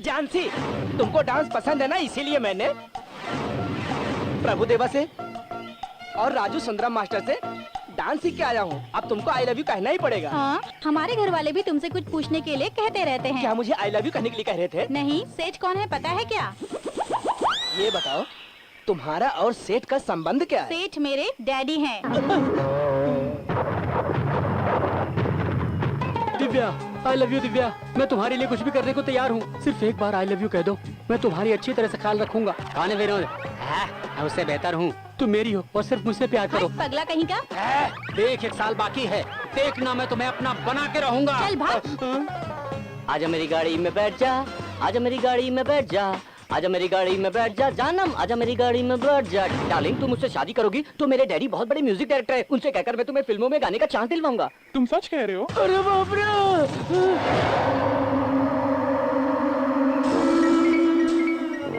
जानसी, तुमको डांस पसंद है ना, इसीलिए मैंने प्रभुदेवा से और राजू सुंदरम मास्टर से डांस सीख के आया हूँ। अब तुमको आई लव यू कहना ही पड़ेगा। हाँ, हमारे घर वाले भी तुमसे कुछ पूछने के लिए कहते रहते हैं। क्या मुझे आई लव यू कहने के लिए कह रहे थे? नहीं, सेठ कौन है पता है क्या? ये बताओ, तुम्हारा और सेठ का संबंध क्या है? सेठ मेरे डैडी हैं। दिव्या, आई लव यू दिव्या। मैं तुम्हारे लिए कुछ भी करने को तैयार हूँ। सिर्फ एक बार आई लव यू कह दो, मैं तुम्हारी अच्छी तरह से ख्याल रखूंगा। कौन है विनोद? मैं उससे बेहतर हूँ। तुम मेरी हो और सिर्फ मुझसे प्यार करो। पगला कहीं का। देख, 1 साल बाकी है, देखना मैं तुम्हें अपना बना के रहूंगा। चल भाग। आजा मेरी गाड़ी में बैठ जा, आजा मेरी गाड़ी में बैठ जा, आजा मेरी गाड़ी में बैठ जा जानम, आजा मेरी गाड़ी में बैठ जा। डार्लिंग, तुम मुझसे शादी करोगी तो मेरे डैडी बहुत बड़े म्यूजिक डायरेक्टर है, उनसे कहकर मैं तुम्हें फिल्मों में गाने का चांस दिलवाऊंगा। तुम सच कह रहे हो? अरे बाप रे!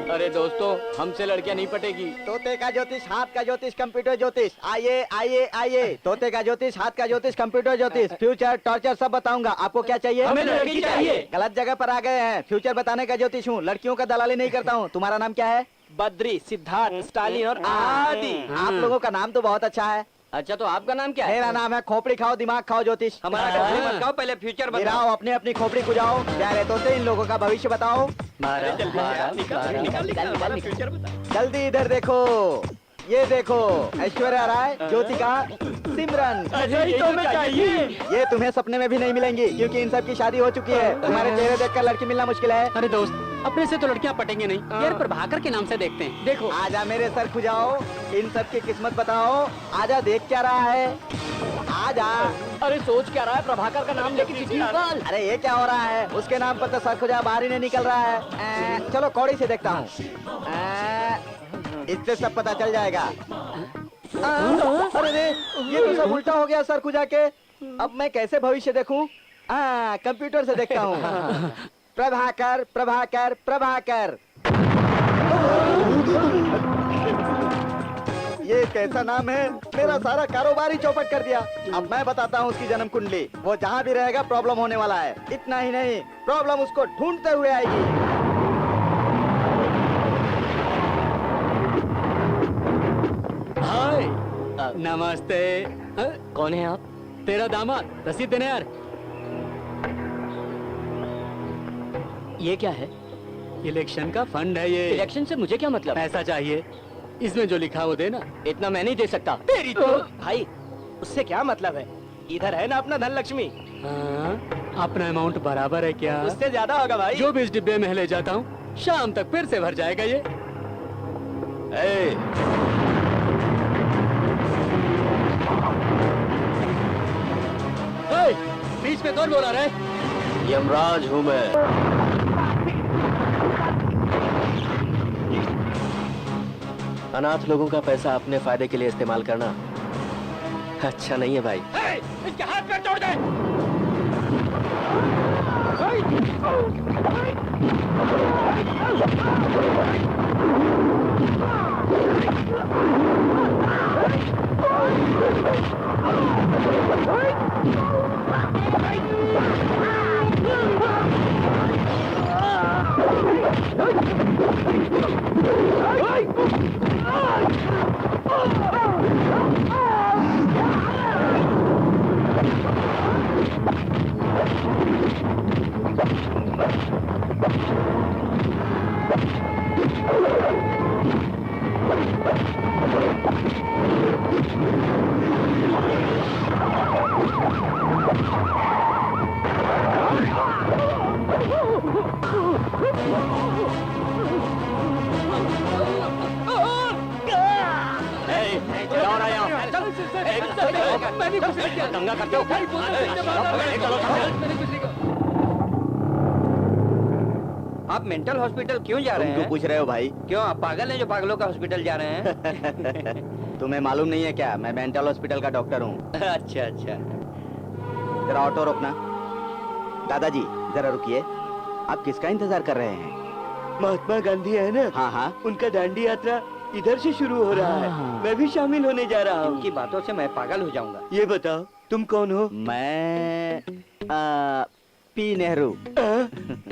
अरे दोस्तों, हमसे लड़कियां नहीं पटेगी। तोते का ज्योतिष, हाथ का ज्योतिष, कंप्यूटर ज्योतिष। आइए आइए आइए, तोते का ज्योतिष, हाथ का ज्योतिष, कंप्यूटर ज्योतिष, फ्यूचर टॉर्चर सब बताऊंगा। आपको क्या चाहिए? हमें लड़की चाहिए। गलत जगह पर आ गए हैं। फ्यूचर बताने का ज्योतिष हूँ, लड़कियों का दलाली नहीं करता हूँ। तुम्हारा नाम क्या है? बद्री, सिद्धार्थ, स्टालिन और आदि। आप लोगों का नाम तो बहुत अच्छा है। अच्छा, तो आपका नाम क्या है? मेरा नाम है खोपड़ी खाओ दिमाग खाओ ज्योतिष। हमारा खोपड़ी मत खाओ, पहले फ्यूचर बताओ। गिराओ अपने अपनी खोपड़ी खुजाओ। क्या रहते होते इन लोगों का भविष्य बताओ। जल्दी इधर देखो, ये देखो, ऐश्वर्या राय, ज्योतिका, सिमरन। तो मैं चाहिए। ये तुम्हें सपने में भी नहीं मिलेंगी, क्योंकि इन सब की शादी हो चुकी है। तुम्हारे चेहरे देखकर लड़की मिलना मुश्किल है। अरे दोस्त, अपने से तो लड़कियां पटेंगे नहीं यार, प्रभाकर के नाम से देखते हैं। देखो, आजा मेरे सर खुजाओ, इन सब की किस्मत बताओ। आजा, देख क्या रहा है? आजा। अरे सोच क्या रहा है? प्रभाकर का नाम लेके चिट्ठी निकाल। अरे ये क्या हो रहा है? उसके नाम पर तो सर खुजा बाहर ही नहीं निकल रहा है। चलो कौड़ी से देखता हूँ, इससे सब पता चल जाएगा। अरे रे, ये तो सब उल्टा हो गया सर खुजा के। अब मैं कैसे भविष्य देखूं? कंप्यूटर से देखता हूँ। प्रभाकर प्रभाकर प्रभाकर। ये कैसा नाम है? मेरा सारा कारोबार ही चौपट कर दिया। अब मैं बताता हूँ उसकी जन्म कुंडली। वो जहाँ भी रहेगा प्रॉब्लम होने वाला है। इतना ही नहीं, प्रॉब्लम उसको ढूंढते हुए आएगी। हाय, नमस्ते। कौन है आप? तेरा दामाद, रसीद देने यार। ये क्या है? इलेक्शन का फंड है ये। इलेक्शन से मुझे क्या मतलब? पैसा चाहिए, इसमें जो लिखा वो देना। इतना मैं नहीं दे सकता। तेरी तो भाई, उससे क्या मतलब है? इधर है ना अपना धन लक्ष्मी। हाँ, अपना अमाउंट बराबर है क्या? उससे ज्यादा होगा भाई। जो भी इस डिब्बे में ले जाता हूँ, शाम तक फिर से भर जाएगा ये। बीच में कौन बोला रहे? यमराज हूँ मैं। अनाथ लोगों का पैसा अपने फायदे के लिए इस्तेमाल करना अच्छा नहीं है भाई। इसके हाथ पैर तोड़ दे। दंगा करते हो? आप मेंटल हॉस्पिटल क्यों जा रहे तुम क्यों हैं? पूछ रहे हो भाई? क्यों, आप पागल हैं जो पागलों का हॉस्पिटल जा रहे हैं? तुम्हें मालूम नहीं है क्या? मैं मेंटल हॉस्पिटल का डॉक्टर हूँ। अच्छा अच्छा। जरा ऑटो रोकना। दादाजी जरा रुकिए। आप किसका इंतजार कर रहे हैं? महात्मा गांधी है ना? हाँ हाँ। उनका दांडी यात्रा इधर से शुरू हो रहा है। मैं भी शामिल होने जा रहा हूँ। इनकी बातों से मैं पागल हो जाऊंगा। ये बताओ तुम कौन हो? मैं पी नेहरू।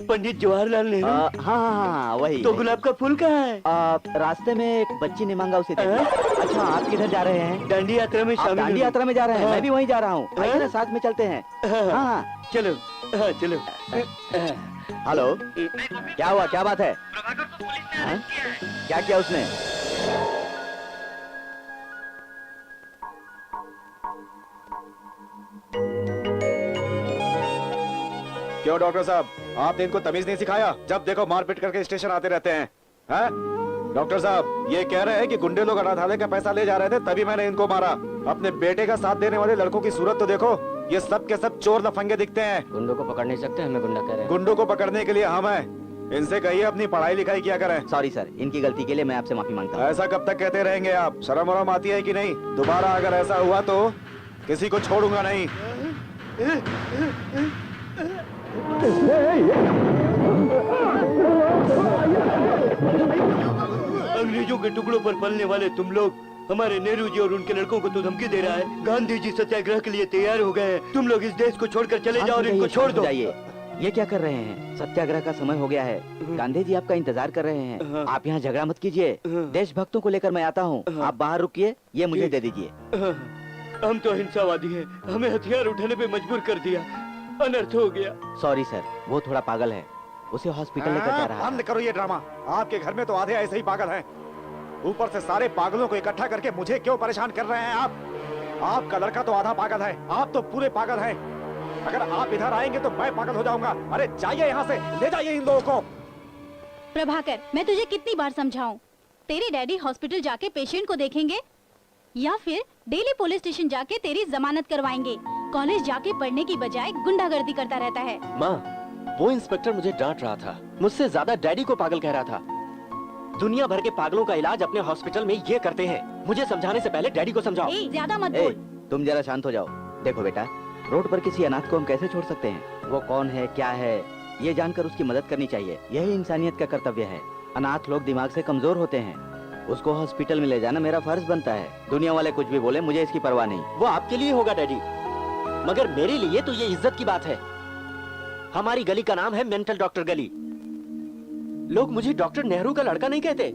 पंडित जवाहरलाल नेहरू। हाँ हाँ हाँ, वही। तो गुलाब का फूल कहाँ है? रास्ते में एक बच्ची ने मांगा, उसे दे दिया। अच्छा, आप किधर जा रहे हैं? दांडी यात्रा में आप शामिल दांडी होने। यात्रा में जा रहे हैं? हाँ। मैं भी वहीं जा रहा हूँ। आइए ना, साथ में चलते हैं। हाँ, हाँ। चलो। हाँ, चलो। हेलो, क्या हुआ, क्या बात है? हाँ? क्या किया उसने? क्यों डॉक्टर साहब, आपने इनको तमीज नहीं सिखाया? जब देखो मारपीट करके स्टेशन आते रहते हैं। हैं? डॉक्टर साहब, ये कह रहे हैं कि गुंडे लोग अनाथालय का पैसा ले जा रहे थे, तभी मैंने इनको मारा। अपने बेटे का साथ देने वाले लड़कों की सूरत तो देखो, ये सब के सब चोर लफंगे दिखते हैं। गुंडों को पकड़ नहीं सकते, हमें गुंडा कह रहे हैं। गुंडों को पकड़ने के लिए हम हैं। इनसे कहिए अपनी पढ़ाई लिखाई किया करें। सॉरी सर, इनकी गलती के लिए मैं आपसे माफी मांगता हूँ। ऐसा कब तक कहते रहेंगे आप? शर्म वरम आती है कि नहीं? दोबारा अगर ऐसा हुआ तो किसी को छोड़ूंगा नहीं। अंग्रेजों के टुकड़ों पर पलने वाले तुम लोग हमारे नेहरू जी और उनके लड़कों को तो धमकी दे रहा है। गांधी जी सत्याग्रह के लिए तैयार हो गए हैं। तुम लोग इस देश को छोड़कर चले जाओ और इनको छोड़ दो। जाइए, ये क्या कर रहे हैं? सत्याग्रह का समय हो गया है। गांधी जी आपका इंतजार कर रहे हैं। आप यहाँ झगड़ा मत कीजिए। देशभक्तों को लेकर मैं आता हूँ। आप बाहर रुकिए, ये मुझे दे दीजिए। हम तो अहिंसावादी हैं। हमें हथियार उठाने पे मजबूर कर दिया। अनर्थ हो गया। सॉरी सर, वो थोड़ा पागल है, उसे हॉस्पिटल लेकर जा रहा बंद है। करो ये ड्रामा। आपके घर में तो आधे ऐसे ही पागल हैं। ऊपर से सारे पागलों को इकट्ठा करके मुझे क्यों परेशान कर रहे हैं आप? आपका लड़का तो आधा पागल है, आप तो पूरे पागल हैं। अगर आप इधर आएंगे तो मैं पागल हो जाऊंगा। अरे जाइए यहाँ से, ले जाइए इन लोगों को। प्रभाकर, मैं तुझे कितनी बार समझाऊं? तेरे डैडी हॉस्पिटल जाके पेशेंट को देखेंगे या फिर डेली पुलिस स्टेशन जाके तेरी जमानत करवाएंगे? कॉलेज जाके पढ़ने की बजाय गुंडागर्दी करता रहता है। माँ, वो इंस्पेक्टर मुझे डांट रहा था, मुझसे ज्यादा डैडी को पागल कह रहा था। दुनिया भर के पागलों का इलाज अपने हॉस्पिटल में ये करते हैं। मुझे समझाने से पहले डैडी को समझाओ। ज्यादा मत ए, बोल। तुम जरा शांत हो जाओ। देखो बेटा, रोड पर किसी अनाथ को हम कैसे छोड़ सकते हैं? वो कौन है, क्या है, ये जानकर उसकी मदद करनी चाहिए। यही इंसानियत का कर्तव्य है। अनाथ लोग दिमाग से कमजोर होते हैं, उसको हॉस्पिटल में ले जाना मेरा फर्ज बनता है। दुनिया वाले कुछ भी बोले, मुझे इसकी परवाह नहीं। वो आपके लिए होगा डैडी, मगर मेरे लिए तो ये इज्जत की बात है। हमारी गली का नाम है मेंटल डॉक्टर गली। लोग मुझे डॉक्टर नेहरू का लड़का नहीं कहते,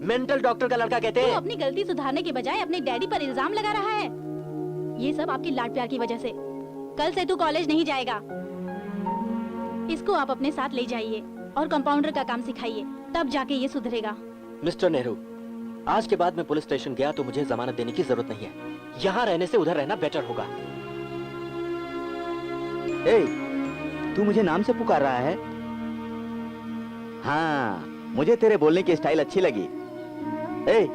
मेंटल डॉक्टर का लड़का कहते तू हैं। अपनी गलती सुधारने के बजाय अपने डैडी पर इल्जाम लगा रहा है। ये सब आपकी लाड प्यार की वजह से। कल से तू कॉलेज नहीं जाएगा। इसको आप अपने साथ ले जाइए और कंपाउंडर का काम सिखाइए, तब जाके ये सुधरेगा। मिस्टर नेहरू, आज के बाद मैं पुलिस स्टेशन गया तो मुझे जमानत देने की जरूरत नहीं है। यहाँ रहने से उधर रहना बेटर होगा। ए, तू मुझे नाम से पुकार रहा है? हाँ, मुझे तेरे बोलने की स्टाइल अच्छी लगी। ए,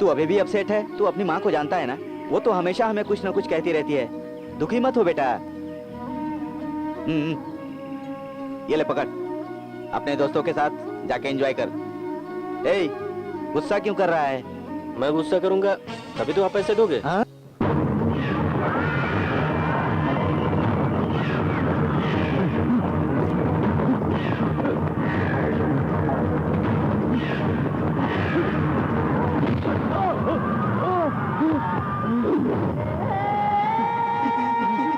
तू अभी भी अपसेट है? तू अपनी माँ को जानता है ना? वो तो हमेशा हमें कुछ न कुछ कहती रहती है। दुखी मत हो बेटा। ये ले पकड़, अपने दोस्तों के साथ जाके एंजॉय कर। ए, गुस्सा क्यों कर रहा है? मैं गुस्सा करूंगा तभी तो आप पैसे दोगे। हाँ?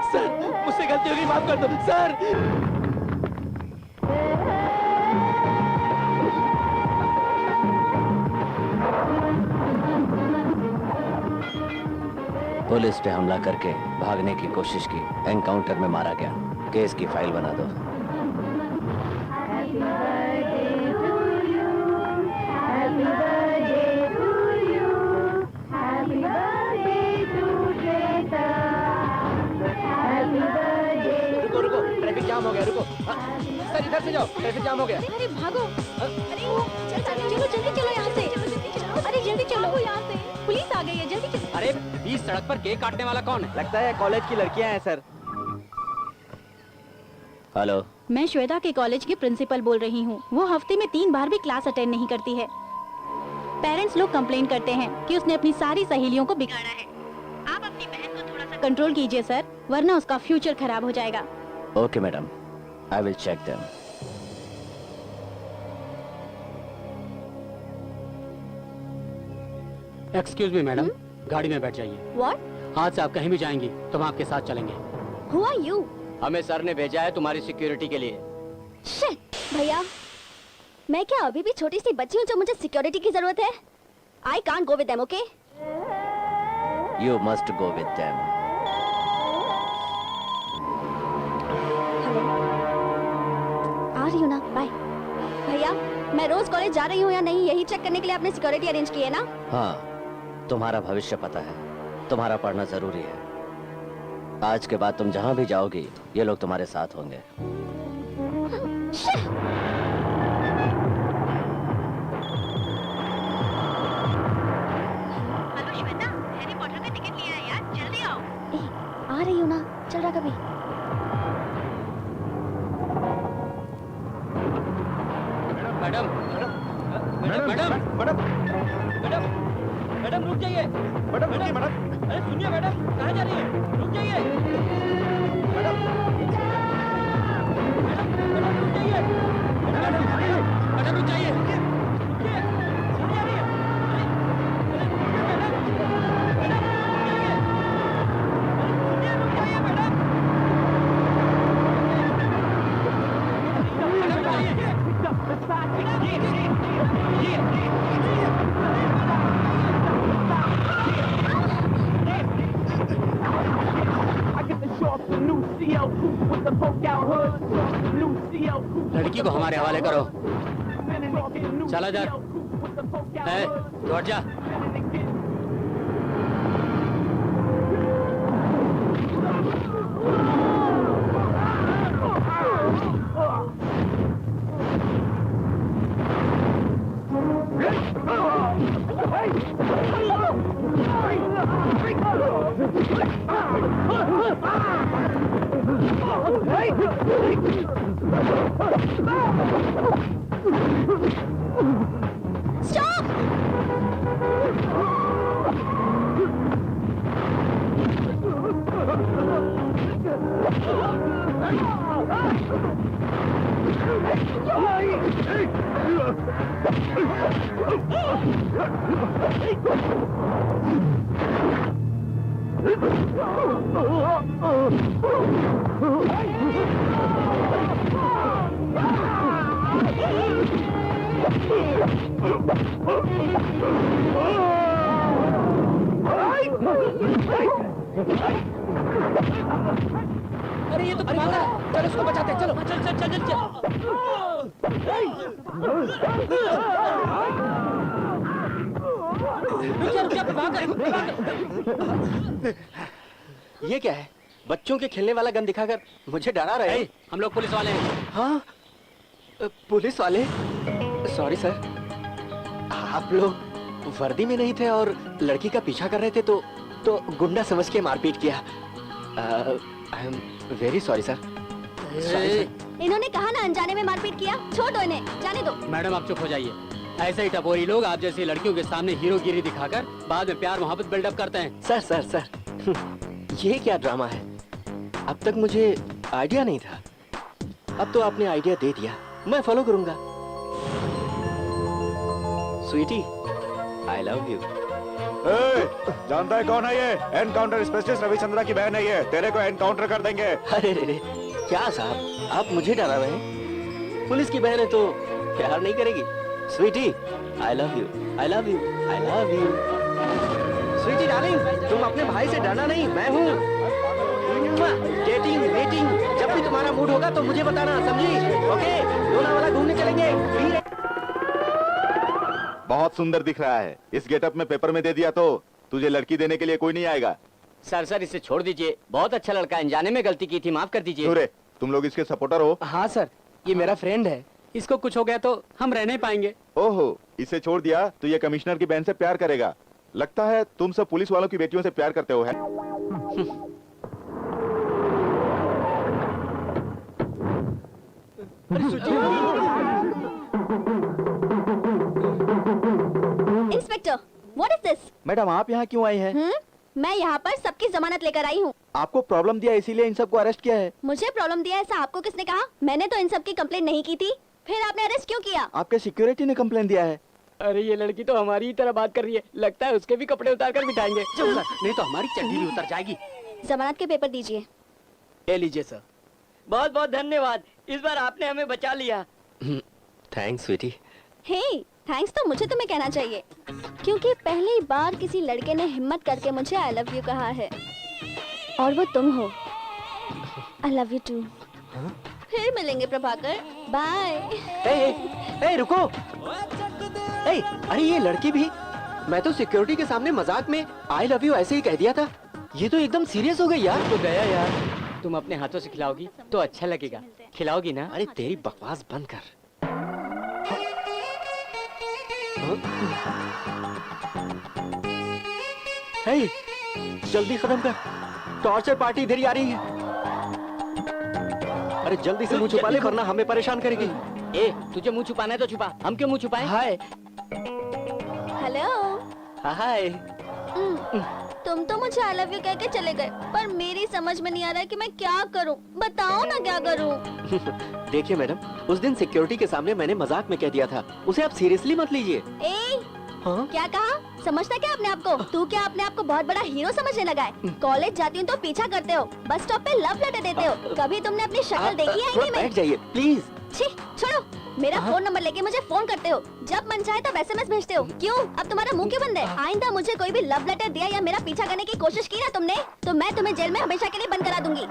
सर, मुझसे गलती होगी, माफ कर दो सर। पुलिस पे हमला करके भागने की कोशिश की, एनकाउंटर में मारा गया। केस की फाइल बना दो। रुको रुको, ट्रैफिक जाम हो गया। रुको सर, इधर से जाओ, ट्रैफिक जाम हो गया। अरे भागो। अरे वो चलो जल्दी चलो यहाँ से। अरे जल्दी चलो यहाँ से, पुलिस आ गई है, जल्दी चलो। अरे बीच सड़क पर केक काटने वाला कौन है? लगता है कॉलेज की लड़कियां हैं सर। हेलो, मैं श्वेता के कॉलेज की प्रिंसिपल बोल रही हूँ। वो हफ्ते में 3 बार भी क्लास अटेंड नहीं करती है। पेरेंट्स लोग कंप्लेन करते हैं कि उसने अपनी सारी सहेलियों को बिगाड़ा है। आप अपनी बहन को थोड़ा सा कंट्रोल कीजिए सर, वरना उसका फ्यूचर खराब हो जाएगा। Okay madam, I will check them. Excuse me madam, गाड़ी में बैठ जाइए। What? आज से आप कहीं भी जाएंगी तो हम आपके साथ चलेंगे। Who are you? हमें सर ने भेजा है तुम्हारी सिक्योरिटी के लिए। शिट, भैया मैं क्या अभी भी छोटी सी बच्ची हूँ जो मुझे सिक्योरिटी की जरूरत है? I can't go with them, okay? You must go with them. आ रही हूँ ना, बाय। भैया मैं रोज कॉलेज जा रही हूँ या नहीं, यही चेक करने के लिए आपने सिक्योरिटी अरेंज की है ना? हाँ, तुम्हारा भविष्य पता है, तुम्हारा पढ़ना जरूरी है। आज के बाद तुम जहाँ भी जाओगी ये लोग तुम्हारे साथ होंगे। हेलो श्वेता, हैरी पॉटर का टिकट लिया है यार, जल्दी आओ। आ रही हूँ ना, चल रहा कभी। Madam madam madam madam madam madam रुक जाइए। मैडम रुकिए मैडम। अरे सुनिए मैडम, कहाँ जा रही है? रुक जाइए मैडम। मैडम रुक जाइए। मैडम रुक जाइए। रुकिए, सुनिए नहीं है। अरे मैडम, मैडम रुक जाइए। मैडम लड़की को हमारे हवाले करो। चला जा, लौट जा। Stop! अरे ये तो तुम्हारा है। चलो उसको बचाते हैं, चलो। चल चल चल चल ये क्या है? बच्चों के खेलने वाला गन दिखाकर मुझे डरा रहे हैं। हम लोग पुलिस वाले हैं। हाँ, पुलिस वाले? सॉरी सर, आप लोग वर्दी में नहीं थे और लड़की का पीछा कर रहे थे तो गुंडा समझ के मारपीट किया। I am very sorry sir. इन्होंने कहा ना अनजाने में मारपीट किया, छोड़ दो इन्हें, जाने दो। मैडम आप चुप हो जाइए। ऐसे ही टपोरी लोग आप जैसी लड़कियों के सामने हीरोगिरी दिखाकर बाद में प्यार मोहब्बत बिल्डअप करते हैं। सर सर सर, ये क्या ड्रामा है? अब तक मुझे आइडिया नहीं था, अब तो आपने आइडिया दे दिया, मैं फॉलो करूंगा। Sweetie, I love you. जानता है कौन है ये? एनकाउंटर स्पेशलिस्ट रविचंद्रा की बहन है ये। तेरे को एनकाउंटर कर देंगे। अरे रे, क्या साहब, आप मुझे डरा रहे हैं? पुलिस की बहन है तो प्यार नहीं करेगी? Sweetie, I love you, I love you, I love you. Sweetie darling, तुम अपने भाई से डरना नहीं, मैं हूँ। डेटिंग मीटिंग, जब भी तुम्हारा मूड होगा तो मुझे बताना, समझी? ओके, लोनावाला घूमने चलेंगे। बहुत सुंदर दिख रहा है। इस गेटअप में पेपर में दे दिया तो तुझे लड़की देने के लिए कोई नहीं आएगा। सर सर इसे छोड़ दीजिए, बहुत अच्छा लड़का है, अनजाने में गलती की थी, माफ कर दीजिए। सूर्य, तुम लोग इसके सपोर्टर हो? हाँ सर, ये मेरा फ्रेंड है। इसको कुछ हो गया तो हम रह नहीं पाएंगे। ओहो, इसे छोड़ दिया तो ये कमिश्नर की बहन से प्यार करेगा। लगता है तुम सब पुलिस वालों की बेटियों से प्यार करते हो, है? Inspector, what is this? Madam आप यहाँ क्यों आई हैं? मैं यहाँ पर सबकी जमानत लेकर आई हूँ। आपको प्रॉब्लम दिया इसीलिए इन सबको अरेस्ट किया है। मुझे प्रॉब्लम दिया ऐसा आपको किसने कहा? मैंने तो इन सब की कंप्लेंट नहीं की थी, फिर आपने अरेस्ट क्यों किया? आपके सिक्योरिटी ने कंप्लेन दिया है। अरे ये लड़की तो हमारी ही तरह बात कर रही है, लगता है उसके भी कपड़े उतार कर बिठाएंगे। नहीं तो हमारी चड्डी भी उतर जाएगी। जमानत के पेपर दीजिए। ले लीजिए सर। बहुत बहुत धन्यवाद, इस बार आपने हमें बचा लिया। थैंक्स स्वीटी। हे, थैंक्स तो मुझे तुम्हें कहना चाहिए, क्योंकि पहली बार किसी लड़के ने हिम्मत करके मुझे आई लव यू कहा है, और वो तुम हो। I love you too. फिर मिलेंगे प्रभाकर, बाय। ए रुको। ए, अरे ये लड़की भी, मैं तो सिक्योरिटी के सामने मजाक में आई लव यू ऐसे ही कह दिया था, ये तो एकदम सीरियस हो गई यार। तो गया यार, तुम अपने हाथों से खिलाओगी तो अच्छा लगेगा, खिलाओगी ना? अरे तेरी बकवास बंद कर। हे, जल्दी खत्म कर, टॉर्चर पार्टी इधर ही आ रही है। अरे जल्दी से मुंह छुपा ले वरना हमें परेशान करेगी। ए, तुझे मुंह छुपाना है तो छुपा, हम क्यों मुंह छुपाएं? हाय। हेलो। हाय। तुम तो मुझे आई लव यू कह के चले गए, पर मेरी समझ में नहीं आ रहा है कि मैं क्या करूं। बताओ ना क्या करूं। देखिए मैडम, उस दिन सिक्योरिटी के सामने मैंने मजाक में कह दिया था, उसे आप सीरियसली मत लीजिए। हाँ? क्या कहा? समझता क्या अपने आप को? तू क्या अपने आप को बहुत बड़ा हीरो समझने लगा है? कॉलेज जाती हूँ तो पीछा करते हो, बस स्टॉप पे लव लेटर देते हो, कभी तुमने अपनी शक्ल देखी है? थोड़ा बैठ जाइए प्लीज। छी, छोड़ो। मेरा फोन नंबर लेके मुझे फोन करते हो, जब मन चाहे तब SMS भेजते हो। क्यों? अब तुम्हारा मुंह क्यों बंद है? आइंदा मुझे कोई भी लव लेटर दिया या मेरा पीछा करने की कोशिश की ना तुमने, तो मैं तुम्हें जेल में हमेशा के लिए बंद करा दूंगी।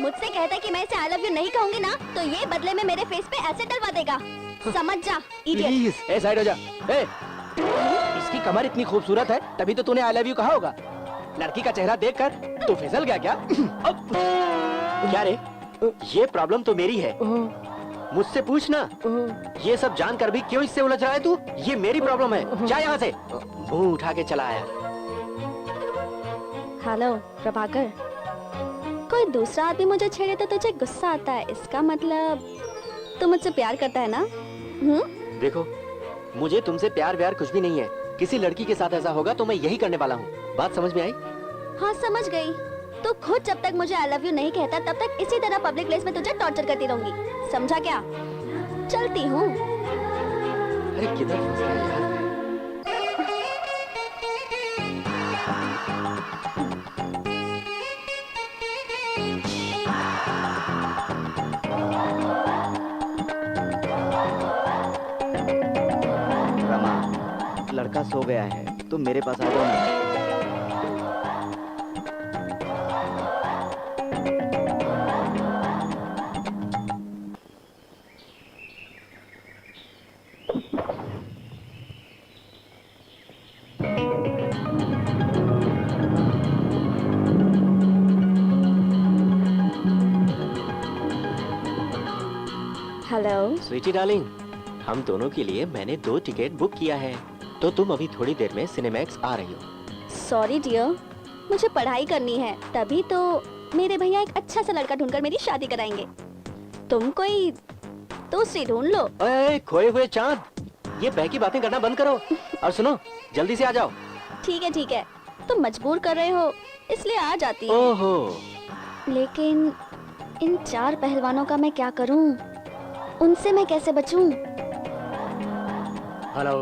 मुझसे कहता है कि मैं इसे आई लव यू नहीं कहूंगी ना, तो ये बदले में मेरे फेस पे एसिड डलवा देगा। समझ जा, इडियट। प्लीज। ए साइड हो जा। ए, इसकी कमर इतनी खूबसूरत है, तभी तो तूने आई लव यू कहा होगा। लड़की का चेहरा देखकर तू फिसल गया क्या? क्या रे, ये प्रॉब्लम तो मेरी है, मुझसे पूछना। ये सब जानकर भी क्यों इससे उलझ रहा है तू? ये मेरी प्रॉब्लम है, जा यहाँ से। मुंह उठा के चला आया। हेलो प्रभाकर, कोई दूसरा आदमी मुझे छेड़े तो तुझे गुस्सा आता है, इसका मतलब तू मुझसे प्यार करता है ना? देखो, मुझे तुमसे प्यार व्यार कुछ भी नहीं है। किसी लड़की के साथ ऐसा होगा तो मैं यही करने वाला हूँ। बात समझ में आई? हाँ समझ गई। तो खुद जब तक मुझे आई लव यू नहीं कहता तब तक इसी तरह पब्लिक प्लेस में तुझे टॉर्चर करती रहूंगी, समझा क्या? चलती हूँ। अरे किधर फंस गया यार? रमा, लड़का सो गया है, तुम मेरे पास आ जाओ ना। हेलो स्वीटी डार्लिंग, हम दोनों के लिए मैंने 2 टिकट बुक किया है, तो तुम अभी थोड़ी देर में सिनेमैक्स आ रही हो। सॉरी डियर, मुझे पढ़ाई करनी है, तभी तो मेरे भैया एक अच्छा सा लड़का ढूंढकर मेरी शादी कराएंगे। तुम कोई दूसरी ढूंढ लो। ओए खोए हुए चांद, ये बह की बातें करना बंद करो और सुनो, जल्दी से आ जाओ। ठीक है, तुम मजबूर कर रहे हो इसलिए आ जाती हूँ। ओहो, लेकिन इन 4 पहलवानों का मैं क्या करूँ? उनसे मैं कैसे बचूं? हेलो।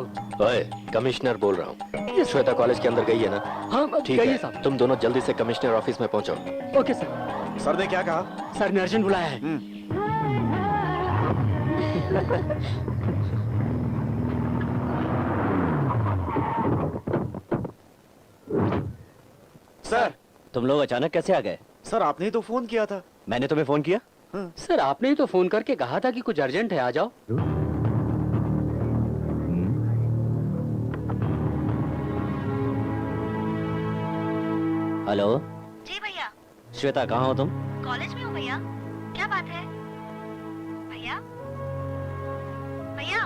ओए, कमिश्नर बोल रहा हूँ। श्वेता कॉलेज के अंदर गई है ना? हाँ ठीक गई है, साहब। तुम दोनों जल्दी से कमिश्नर ऑफिस में पहुंचो। Okay sir. सर ने क्या कहा? सर ने अर्जेंट बुलाया है। सर, तुम लोग अचानक कैसे आ गए? सर आपने ही तो फोन किया था। मैंने तुम्हें फोन किया? सर आपने ही तो फोन करके कहा था कि कुछ अर्जेंट है, आ जाओ। हेलो जी भैया। श्वेता, कहाँ हो तुम? कॉलेज में हूँ भैया। क्या बात है भैया? भैया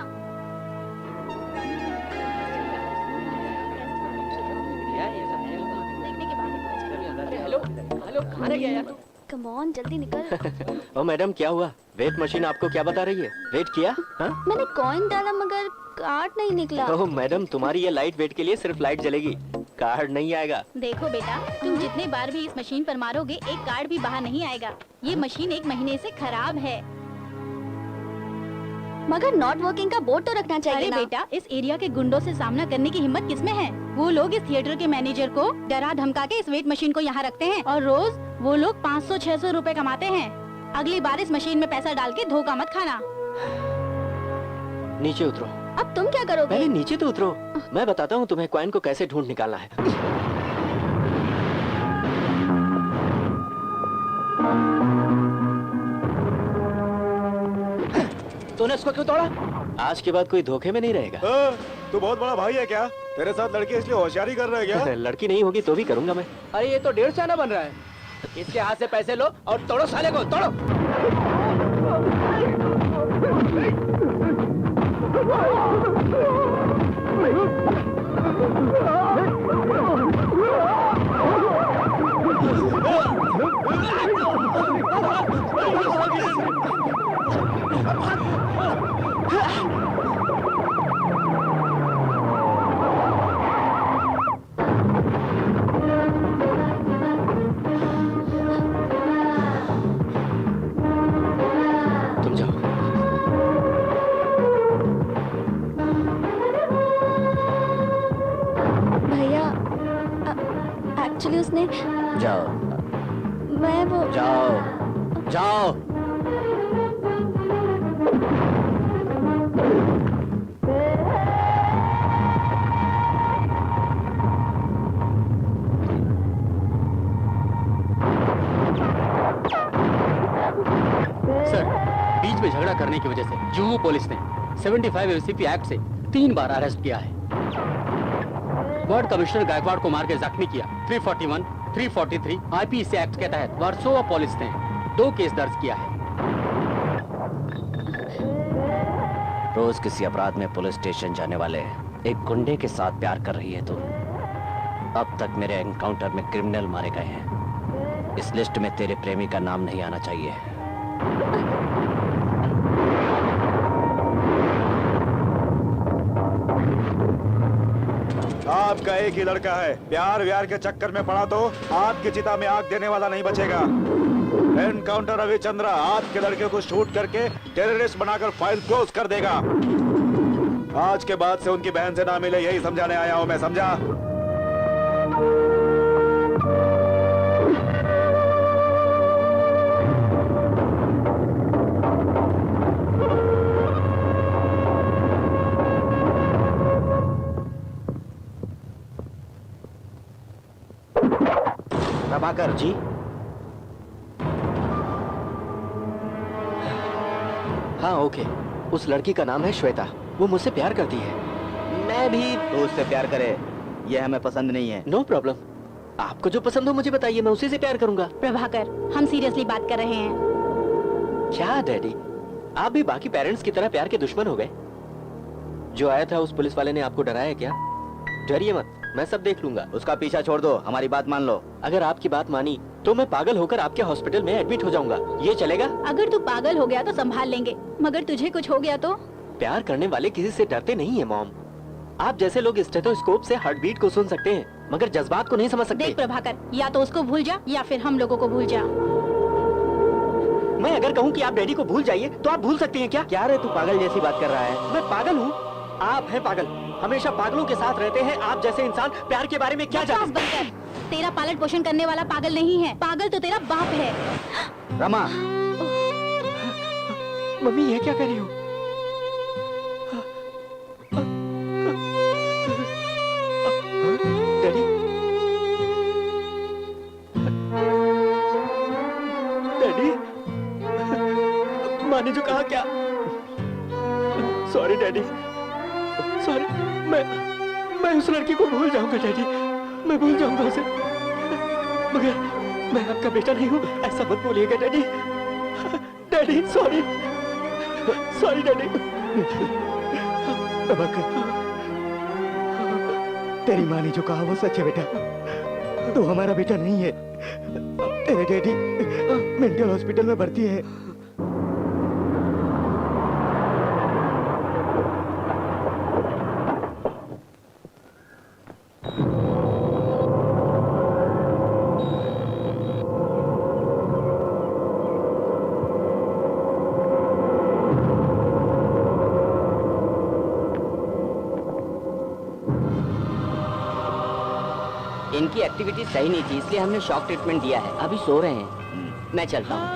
हेलो हेलो, खाने गया यार। कम ऑन, जल्दी निकल। ओ मैडम, क्या हुआ? वेट मशीन आपको क्या बता रही है? वेट किया? हाँ? मैंने कॉइन डाला मगर कार्ड नहीं निकला। ओह मैडम, तुम्हारी ये लाइट वेट के लिए सिर्फ लाइट जलेगी, कार्ड नहीं आएगा। देखो बेटा, तुम जितने बार भी इस मशीन पर मारोगे एक कार्ड भी बाहर नहीं आएगा। ये मशीन 1 महीने से खराब है। मगर नॉट वर्किंग का बोर्ड तो रखना चाहिए ना। बेटा, इस एरिया के गुंडों से सामना करने की हिम्मत किसमें है? वो लोग इस थिएटर के मैनेजर को डरा धमका के इस वेट मशीन को यहाँ रखते हैं और रोज वो लोग 500-600 रुपए कमाते हैं। अगली बार इस मशीन में पैसा डाल के धोखा मत खाना। नीचे उतरो। अब तुम क्या करोगे? पहले नीचे तो उतरो, मैं बताता हूँ तुम्हें कॉइन को कैसे ढूंढ निकालना है। तूने उसको क्यों तोड़ा? आज के बाद कोई धोखे में नहीं रहेगा। तू बहुत बड़ा भाई है क्या? तेरे साथ लड़की इसलिए होशियारी कर रहा है क्या? लड़की नहीं होगी तो भी करूंगा मैं। अरे ये तो 1.5 आना बन रहा है। इसके हाथ से पैसे लो और तोड़ो साले को, तोड़ो। तुम जाओ। भैया, एक्चुअली उसने, जाओ मैं वो, जाओ जाओ। सर, बीच में झगड़ा करने की वजह से जुहू पुलिस ने 75 एसीपी एक्ट से 3 बार अरेस्ट किया है। वार्ड कमिश्नर गायकवाड़ को मार के जख्मी किया। 341, 343 आईपीसी एक्ट के तहत वर्सोवा पुलिस ने 2 केस दर्ज किया है। रोज किसी अपराध में पुलिस स्टेशन जाने वाले एक गुंडे के साथ प्यार कर रही है तो अब तक मेरे एनकाउंटर में क्रिमिनल मारे गए हैं। इस लिस्ट में तेरे प्रेमी का नाम नहीं आना चाहिए। आपका एक ही लड़का है, प्यार व्यार के चक्कर में पड़ा तो आपकी चिता में आग देने वाला नहीं बचेगा। एनकाउंटर रविचंद्रा आपके लड़के को शूट करके टेररिस्ट बनाकर फाइल क्लोज कर देगा। आज के बाद से उनकी बहन से ना मिले, यही समझाने आया हूं मैं, समझा? प्रभाकर जी, हाँ ओके, उस लड़की का नाम है श्वेता। वो मुझसे प्यार करती है। मैं भी। तो उससे प्यार करे, ये हमें पसंद नहीं है। No problem. आपको जो पसंद हो मुझे बताइए, मैं उसी से प्यार करूंगा। प्रभाकर, हम सीरियसली बात कर रहे हैं। क्या डैडी, आप भी बाकी पेरेंट्स की तरह प्यार के दुश्मन हो गए? जो आया था उस पुलिस वाले ने आपको डराया क्या? डरिए मत, मैं सब देख लूंगा। उसका पीछा छोड़ दो, हमारी बात मान लो। अगर आपकी बात मानी तो मैं पागल होकर आपके हॉस्पिटल में एडमिट हो जाऊंगा। ये चलेगा? अगर तू पागल हो गया तो संभाल लेंगे, मगर तुझे कुछ हो गया तो? प्यार करने वाले किसी से डरते नहीं है मॉम। आप जैसे लोग स्टेथोस्कोप से हार्ट बीट को सुन सकते हैं मगर जज्बात को नहीं समझ सकते। देख प्रभाकर, या तो उसको भूल जा या फिर हम लोगों को भूल जा। मैं अगर कहूँ कि आप डैडी को भूल जाइए तो आप भूल सकती हैं क्या? क्या रे, तू पागल जैसी बात कर रहा है? मैं पागल हूँ? आप हैं पागल। हमेशा पागलों के साथ रहते हैं आप जैसे इंसान। प्यार के बारे में क्या बकवास जानते बंद कर। तेरा पालन पोषण करने वाला पागल नहीं है, पागल तो तेरा बाप है। रमा, मम्मी ये क्या कर रही हो? डैडी, डैडी, माँ ने जो कहा क्या? Sorry daddy, sorry. मैं उस लड़की को भूल जाऊंगा डैडी, मैं भूल जाऊंगा उसे। मगर मैं आपका बेटा नहीं हूँ, ऐसा मत बोलिएगा daddy. Daddy sorry, sorry daddy. तेरी माँ ने जो कहा वो सच है बेटा, तू हमारा बेटा नहीं है। तेरे डैडी मेंटल हॉस्पिटल में भर्ती है। इनकी एक्टिविटी सही नहीं थी इसलिए हमने शॉक ट्रीटमेंट दिया है। अभी सो रहे हैं, मैं चलता हूँ।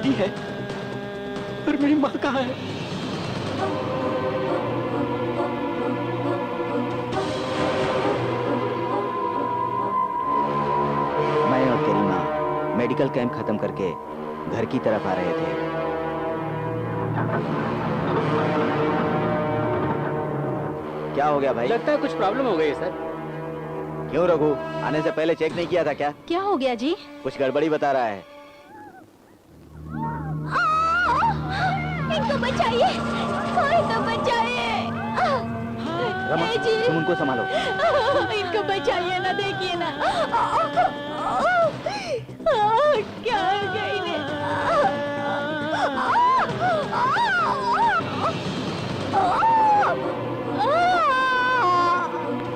डैडी है और मेरी माँ कहाँ है? मैं और तेरी माँ मेडिकल कैंप खत्म करके घर की तरफ आ रहे थे। क्या हो गया भाई? लगता है कुछ प्रॉब्लम हो गई है सर। क्यों रघु, आने से पहले चेक नहीं किया था क्या? क्या हो गया जी? कुछ गड़बड़ी बता रहा है। इनको बचाइए, कोई तो बचाइए। रमा, ए जी, तुम उनको संभालो। इनको बचाइए ना, देखिए ना। क्या हो गया इन्हें?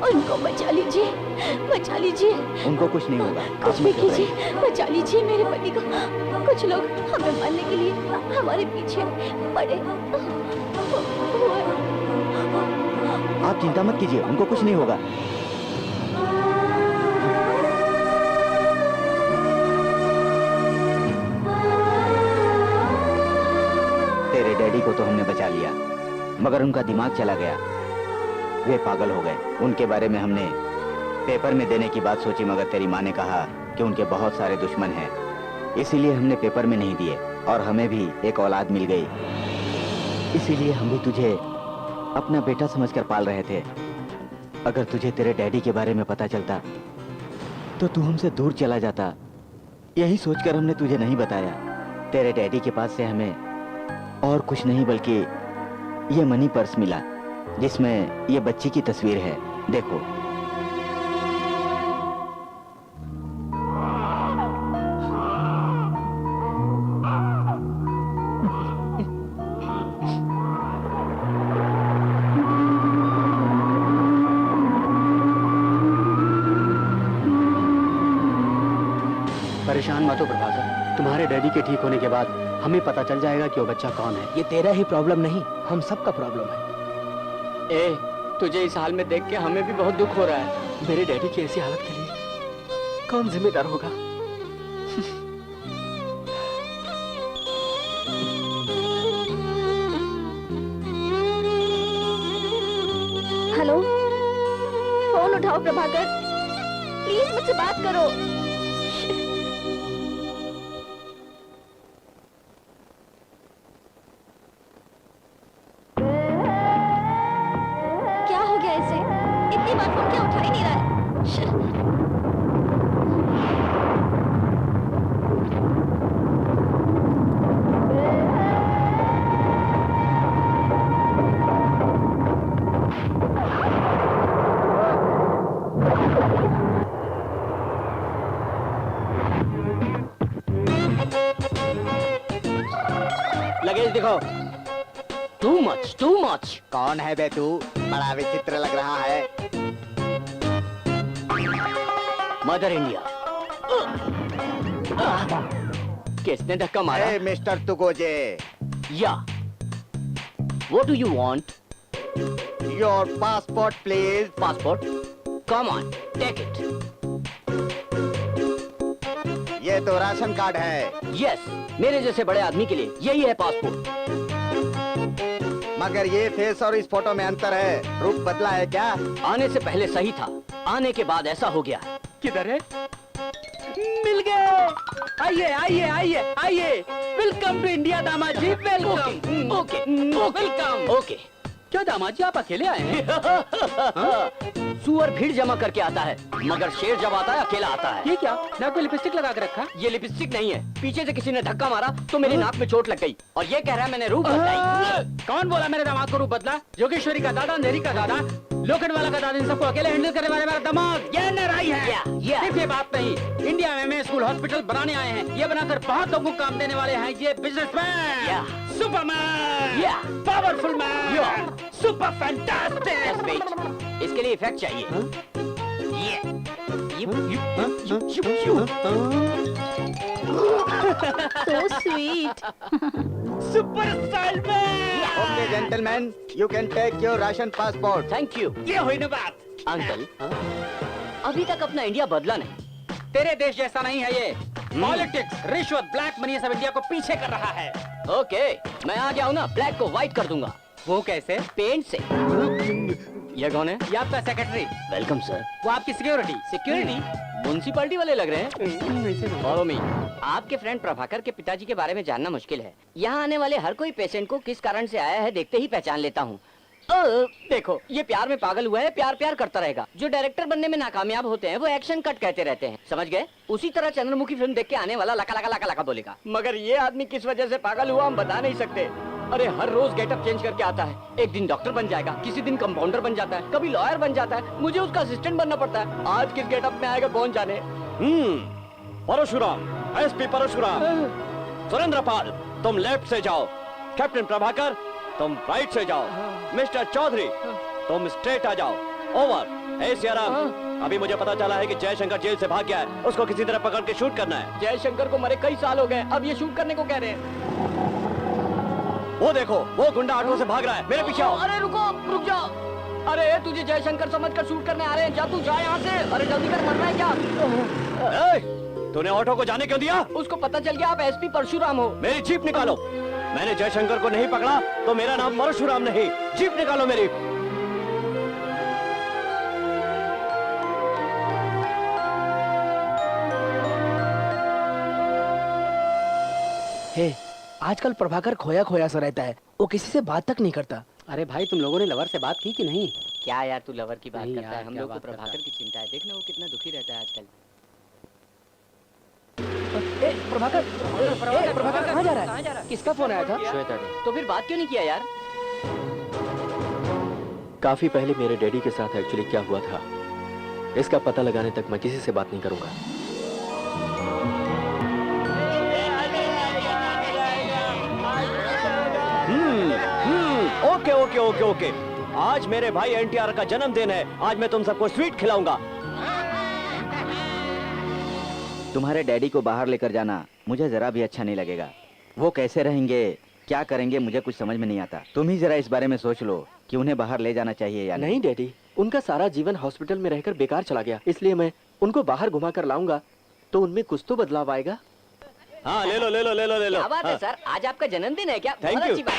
उनको बचा लीजिए, बचा लीजिए। उनको कुछ नहीं होगा। कुछ भी कीजिए, बचा लीजिए मेरे पति को। कुछ लोग हमें मारने के लिए हमारे पीछे पड़े। आप चिंता मत कीजिए, उनको कुछ नहीं होगा। तेरे डैडी को तो हमने बचा लिया, मगर उनका दिमाग चला गया। वे पागल हो गए। उनके बारे में हमने पेपर में देने की बात सोची, मगर तेरी माँ ने कहा कि उनके बहुत सारे दुश्मन हैं, इसीलिए हमने पेपर में नहीं दिए। और हमें भी एक औलाद मिल गई, इसीलिए हम भी तुझे अपना बेटा समझकर पाल रहे थे। अगर तुझे तेरे डैडी के बारे में पता चलता तो तू हमसे दूर चला जाता। यही सोचकर हमने तुझे नहीं बताया। तेरे डैडी के पास से हमें और कुछ नहीं बल्कि ये मनी पर्स मिला, जिसमें ये बच्ची की तस्वीर है। देखो। परेशान मत हो प्रभाकर, तुम्हारे डैडी के ठीक होने के बाद हमें पता चल जाएगा कि वो बच्चा कौन है। ये तेरा ही प्रॉब्लम नहीं, हम सबका प्रॉब्लम है। ए, तुझे इस हाल में देख के हमें भी बहुत दुख हो रहा है। मेरे डैडी की ऐसी हालत के लिए कौन जिम्मेदार होगा? हेलो, फोन उठाओ प्रभाकर, प्लीज मुझसे बात करो। क्या हो गया इसे? इतनी बार फोन क्या उठा ही नहीं रहा है? लगेज दिखाओ। Too much. कौन है बे तू? बड़ा विचित्र लग रहा है। Mother India. किसने धक्का मारा? Hey, मिस्टर तुगोजे, या What do you want? Your passport please. Passport? Come on, take it. ये तो राशन कार्ड है। Yes, मेरे जैसे बड़े आदमी के लिए यही है पासपोर्ट। मगर ये फेस और इस फोटो में अंतर है। रूप बदला है क्या? आने से पहले सही था, आने के बाद ऐसा हो गया। किधर है? मिल गए। आइए आइए आइए आइए, वेलकम टू इंडिया दामाद जी, वेलकम। Okay, welcome. ओके। क्या दामाद जी, आप अकेले आए हैं? सुअर भीड़ जमा करके आता है, मगर शेर जब आता है अकेला आता है। ये क्या, नाक में लिपस्टिक लगा के रखा? ये लिपस्टिक नहीं है, पीछे से किसी ने धक्का मारा तो मेरी नाक में चोट लग गई और ये कह रहा है मैंने रूप बदलाई। कौन बोला मेरे दामाद को रूप बदला? योगेश्वरी का दादा, अंधेरी का दादा, लोखंड वाला का दादा, इन सबको अकेले हैंडल करने वाले मेरा दामाद ये नाराई है। सिर्फ ये बात नहीं, इंडिया में स्कूल हॉस्पिटल बनाने आए हैं। ये बनाकर बहुत लोगों को काम देने वाले हैं। ये businessman, superman, powerful man, super fantastic. इसके लिए इफेक्ट चाहिए। So sweet. Super style man. Okay gentleman, you can take your ration passport. Thank you. ये हुई ना बात। अंकल, अभी तक अपना इंडिया बदला नहीं। तेरे देश जैसा नहीं है ये। पॉलिटिक्स, रिश्वत, ब्लैक मनी सब इंडिया को पीछे कर रहा है। ओके, मैं आ गया हूँ ना, ब्लैक को व्हाइट कर दूंगा। वो कैसे? पेंट से। ये कौन है? ये आपका सेक्रेटरी। Welcome sir. वो आपकी सिक्योरिटी। सिक्योरिटी? म्युनिसिपैलिटी वाले लग रहे हैं। Follow me. आपके फ्रेंड प्रभाकर के पिताजी के बारे में जानना मुश्किल है। यहाँ आने वाले हर कोई पेशेंट को किस कारण से आया है देखते ही पहचान लेता हूँ। देखो, ये प्यार में पागल हुआ है, प्यार प्यार करता रहेगा। जो डायरेक्टर बनने में नाकामयाब होते हैं वो एक्शन कट कहते रहते हैं, समझ गए? उसी तरह चंद्रमुखी फिल्म देख के आने वाला लका लका लका लका बोलेगा। मगर ये आदमी किस वजह से पागल हुआ हम बता नहीं सकते। अरे हर रोज गेटअप चेंज करके आता है। एक दिन डॉक्टर बन जाएगा, किसी दिन कंपाउंडर बन जाता है, कभी लॉयर बन जाता है, मुझे उसका असिस्टेंट बनना पड़ता है। आज किस गेटअप में आएगा कौन जाने। परशुराम, एसपी परशुराम। सुरेंद्र पाल, तुम लेफ्ट से जाओ। कैप्टन प्रभाकर, तुम राइट से जाओ। मिस्टर चौधरी, तुम स्ट्रेट आ जाओ। ओवर। ए सियाराम, अभी मुझे पता चला है कि जयशंकर जेल से भाग गया है। उसको किसी तरह पकड़ के शूट करना है। जयशंकर को मरे कई साल हो गए, अब ये शूट करने को कह रहे हैं। वो देखो, वो गुंडा ऑटो से भाग रहा है। मेरे पीछे आओ। अरे रुको, रुक जाओ। अरे तुझे जयशंकर समझकर शूट करने आ रहे हैं, जा तू जा यहाँ से। अरे जल्दी कर, मरना है क्या? तूने ऑटो को जाने क्यों दिया? उसको पता चल गया आप एसपी परशुराम हो। मेरी जीप निकालो। मैंने जयशंकर को नहीं पकड़ा तो मेरा नाम परशुराम नहीं। जीप निकालो मेरी। हे, आजकल प्रभाकर खोया खोया सा रहता है, वो किसी से बात तक नहीं करता। अरे भाई, तुम लोगों ने लवर से बात की कि नहीं? क्या यार, तू लवर की बात नहीं करता है? यार, हम क्या लोग को बात करता प्रभाकर की चिंता है। देखना वो कितना दुखी रहता है आजकल। प्रभाकर कहाँ जा रहा है? किसका फोन आया था? श्वेता ने। तो फिर बात क्यों नहीं किया यार? काफी पहले मेरे डैडी के साथ एक्चुअली क्या हुआ था, इसका पता लगाने तक मैं किसी से बात नहीं करूंगा। Okay okay okay okay. आज मेरे भाई एनटीआर का जन्मदिन है। आज मैं तुम सबको स्वीट खिलाऊंगा। तुम्हारे डैडी को बाहर लेकर जाना मुझे जरा भी अच्छा नहीं लगेगा। वो कैसे रहेंगे, क्या करेंगे, मुझे कुछ समझ में नहीं आता। तुम ही जरा इस बारे में सोच लो कि उन्हें बाहर ले जाना चाहिए या नहीं। नहीं डैडी, उनका सारा जीवन हॉस्पिटल में रहकर बेकार चला गया, इसलिए मैं उनको बाहर घुमा कर लाऊंगा तो उनमें कुछ तो बदलाव आएगा। हाँ, ले लो ले लो ले लो ले लो। क्या बात है सर, आज आपका जन्मदिन है क्या? Thank बहुत you. अच्छी बात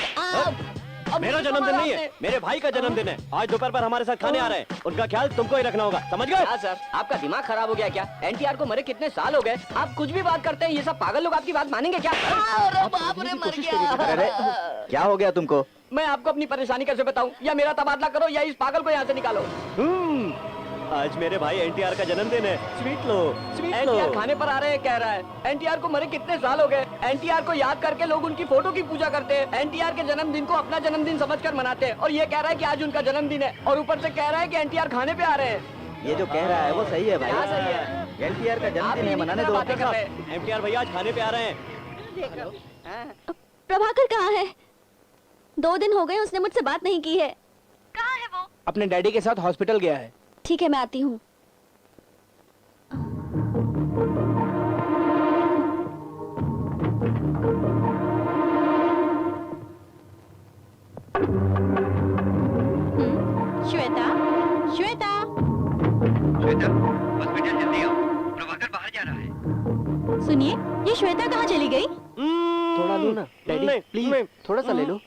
है। मेरा जन्मदिन नहीं है, मेरे भाई का जन्मदिन है। आज दोपहर पर हमारे साथ खाने आ रहे हैं। उनका ख्याल तुमको ही रखना होगा, समझ गए? क्या सर, आपका दिमाग खराब हो गया क्या? एनटीआर को मरे कितने साल हो गए, आप कुछ भी बात करते हैं। ये सब पागल लोग आपकी बात मानेंगे क्या? अरे बाप रे, मर अरे गया। क्या हो गया तुमको? मैं आपको अपनी परेशानी कैसे बताऊं? या मेरा तबादला करो या इस पागल को यहाँ से निकालो। आज मेरे भाई एनटीआर का जन्मदिन है। स्वीट लो, स्वीट लो। एनटीआर खाने पर आ रहे हैं कह रहा है। एनटीआर को मरे कितने साल हो गए। एनटीआर को याद करके लोग उनकी फोटो की पूजा करते हैं। एनटीआर के जन्मदिन को अपना जन्मदिन समझकर मनाते हैं, और ये कह रहा है कि आज उनका जन्मदिन है, और ऊपर से कह रहा है कि एनटीआर खाने पे आ रहे हैं। ये जो कह रहा है वो सही है भाई। क्या सही है? एनटीआर का आप जन्मदिन है, इन्हीं मनाने तरह दो। बातें कर रहे हैं। एनटीआर भैया आज खाने पे आ रहे हैं। प्रभाकर कहाँ है? 2 दिन हो गए उसने मुझसे बात नहीं की है। कहाँ है वो? अपने डैडी के साथ हॉस्पिटल गया है। ठीक है, मैं आती हूँ। श्वेता, श्वेता, हॉस्पिटल जल्दी आओ, प्रभाकर बाहर जा रहा है। सुनिए, ये श्वेता कहाँ चली गई? थोड़ा लो ना डैडी, प्लीज थोड़ा सा ले लो।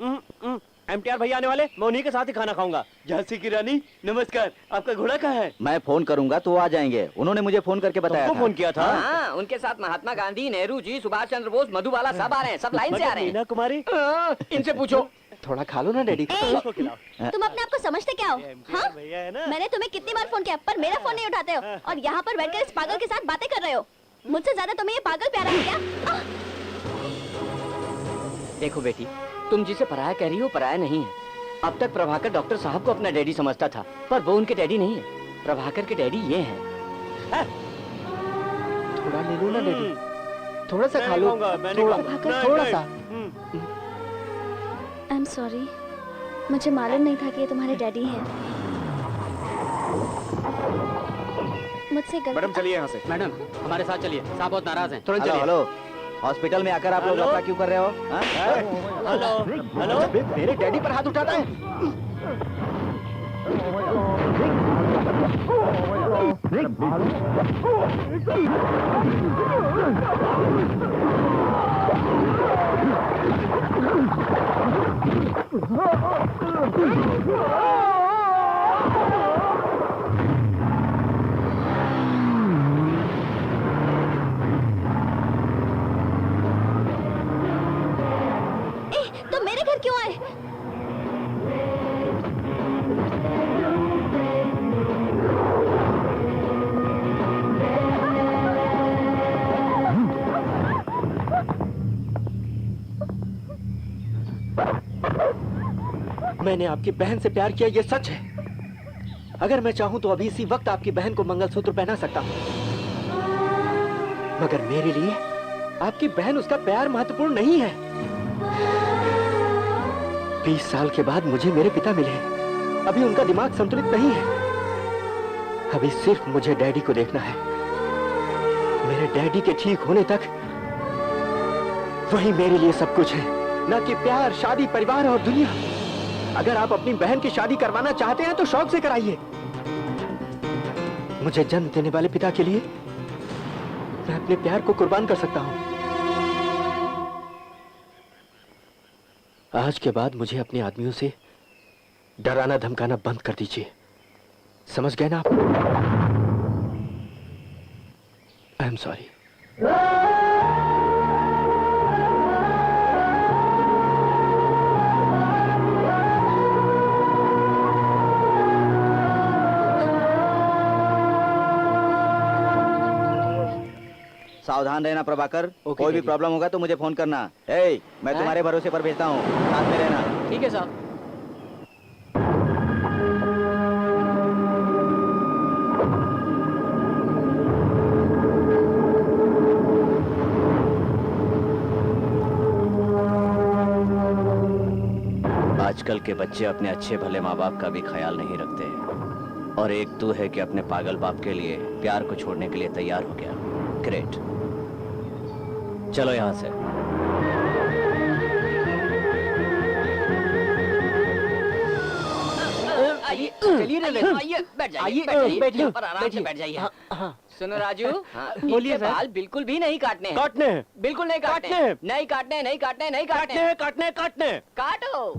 एमटीआर भैया आने वाले, मैं उन्हीं के साथ ही खाना खाऊंगा। झांसी की रानी नमस्कार, आपका घोड़ा कहाँ है? मैं फोन करूंगा तो वो आ जाएंगे। उन्होंने मुझे फोन करके बताया तुमको था। फोन किया था? हाँ, उनके साथ महात्मा गांधी, नेहरू जी, सुभाष चंद्र बोस, मधुबाला सब आ रहे हैं, सब लाइन से आ रहे हैं। मीना कुमारी, इनसे पूछो। थोड़ा खा लो ना डैडी। ए, तुम अपने आप को समझते क्या हो? हाँ? भैया है ना? मैंने तुम्हें कितनी बार फोन किया, पर मेरा फोन नहीं उठाते हो, और यहाँ पर बैठकर इस पागल के साथ बातें कर रहे हो। मुझसे ज्यादा तुम्हें ये पागल प्यारा है क्या? देखो बेटी, तुम जिसे पराया कह रही हो पराया नहीं है। अब तक प्रभाकर डॉक्टर साहब को अपना डैडी समझता था, पर वो उनके डैडी नहीं है। प्रभाकर के डैडी ये हैं। थोड़ा ले लो ना डैडी, थोड़ा सा खा लो। थोड़ा सा। आई एम सॉरी, मुझे मालूम नहीं था कि ये तुम्हारे डैडी हैं। मुझसे मैडम गलती। चलिए यहाँ से। मैडम, हमारे साथ चलिए, साहब बहुत नाराज हैं। तुरंत हेलो चलिए। हेलो, हॉस्पिटल में आकर आप लोग हेलो? लफड़ा क्यों कर रहे हो? हाँ? हेलो हेलो, मेरे डैडी पर हाथ उठाता है। तुम मेरे घर क्यों आए? मैंने आपकी बहन से प्यार किया, ये सच है। अगर मैं चाहूं तो अभी इसी वक्त आपकी बहन को मंगलसूत्र पहना सकता हूं, मगर मेरे लिए आपकी बहन, उसका प्यार महत्वपूर्ण नहीं है। 20 साल के बाद मुझे मेरे पिता मिले, अभी उनका दिमाग संतुलित नहीं है। अभी सिर्फ मुझे डैडी को देखना है। मेरे डैडी के ठीक होने तक वही मेरे लिए सब कुछ है, ना कि प्यार, शादी, परिवार और दुनिया। अगर आप अपनी बहन की शादी करवाना चाहते हैं तो शौक से कराइए। मुझे जन्म देने वाले पिता के लिए मैं अपने प्यार को कुर्बान कर सकता हूं। आज के बाद मुझे अपने आदमियों से डराना धमकाना बंद कर दीजिए, समझ गए ना आप? I am sorry. सावधान रहना प्रभाकर, ओके, कोई भी जी। प्रॉब्लम होगा तो मुझे फोन करना। मैं तुम्हारे भरोसे पर भेजता हूँ, साथ में रहना। ठीक है साहब। आजकल के बच्चे अपने अच्छे भले माँ बाप का भी ख्याल नहीं रखते, और एक तू है कि अपने पागल बाप के लिए प्यार को छोड़ने के लिए तैयार हो गया। ग्रेट, चलो यहाँ से। चलिए ना, आइए बैठ जाइए, बैठिए, पर आराम से बैठ जाइए। सुनो राजू, बोलिए इनके सर। बाल बिल्कुल भी नहीं काटने हैं। काटने हैं। बिल्कुल नहीं काटने काटने हैं। नहीं काटने, नहीं काटने, नहीं काटने काटने। हैं, काटने हैं, काटने हैं। काटो।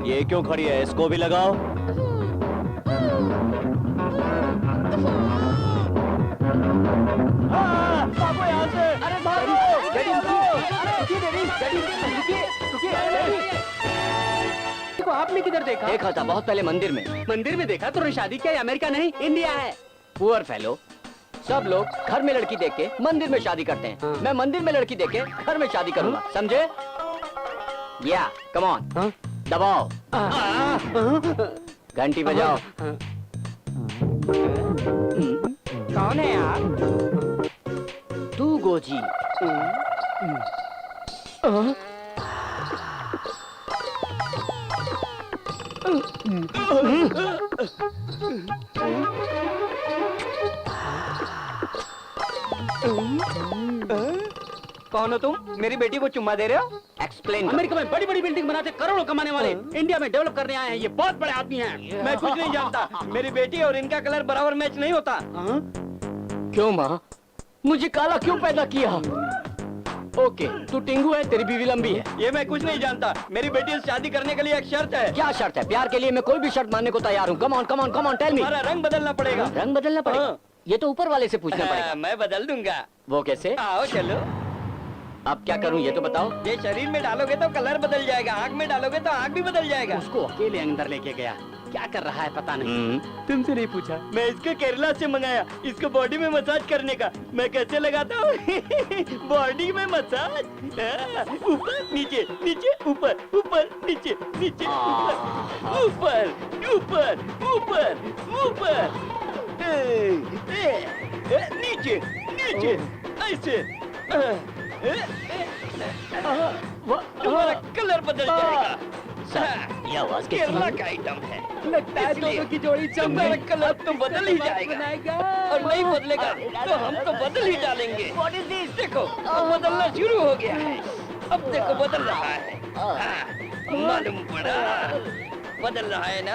ये क्यों खड़ी है, इसको भी लगाओ। भागो यहाँ से। अरे भागो, देखो, आपने किधर देखा? देखा था बहुत पहले मंदिर में। मंदिर में देखा तो शादी क्या है? अमेरिका नहीं, इंडिया है। पुअर फेलो, सब लोग घर में लड़की देख के मंदिर में शादी करते हैं। हाँ। मैं मंदिर में लड़की देख के घर में शादी करूंगा, समझे? या कम ऑन, हाँ? दबाओ, घंटी बजाओ। कौन है आप? तू गोजी। कौन हो तुम? मेरी बेटी को चुम्मा दे रहे हो? एक्सप्लेन। अमेरिका में बड़ी बड़ी बिल्डिंग बनाते करोड़ों कमाने वाले इंडिया में डेवलप करने आए हैं। ये बहुत बड़े आदमी हैं। मैं कुछ नहीं जानता। मेरी बेटी और इनका कलर बराबर मैच नहीं होता। क्यों माँ, मुझे काला क्यों पैदा किया? ओके, तू टिंगू है, तेरी बीवी लंबी है। ये मैं कुछ नहीं जानता। मेरी बेटी से शादी करने के लिए एक शर्त है। क्या शर्त है? प्यार के लिए मैं कोई भी शर्त मानने को तैयार हूँ। Come on, come on, come on, tell me. हमारा रंग बदलना पड़ेगा। रंग बदलना पड़ेगा? हाँ। ये तो ऊपर वाले से पूछना पड़ेगा। मैं बदल दूंगा। वो कैसे? आओ चलो। अब क्या करूँ ये तो बताओ। ये शरीर में डालोगे तो कलर बदल जाएगा, आँख में डालोगे तो आँख भी बदल जाएगा। उसको अकेले अंदर लेके गया, क्या कर रहा है पता नहीं। तुमसे नहीं पूछा। मैं इसको केरला से मंगाया, इसको बॉडी में मसाज करने का। मैं कैसे लगाता हूँ? बॉडी में मसाज, ऊपर नीचे, नीचे ऊपर, ऊपर नीचे, नीचे ऊपर, ऊपर ऊपर ऊपर ऊपर, नीचे नीचे, ऐसे तुम्हारा कलर बदल जाएगा। सर, ये आवाज कैसी केरला है? का आइटम है, लगता है दोनों की जोड़ी तुम्हारा कलर तो बदल ही जाएगा। बनाएगा। और नहीं बदलेगा तो हम तो बदल ही डालेंगे। देखो अब बदलना शुरू हो गया है। अब देखो बदल रहा है। मालूम पड़ा, बदल रहा है ना।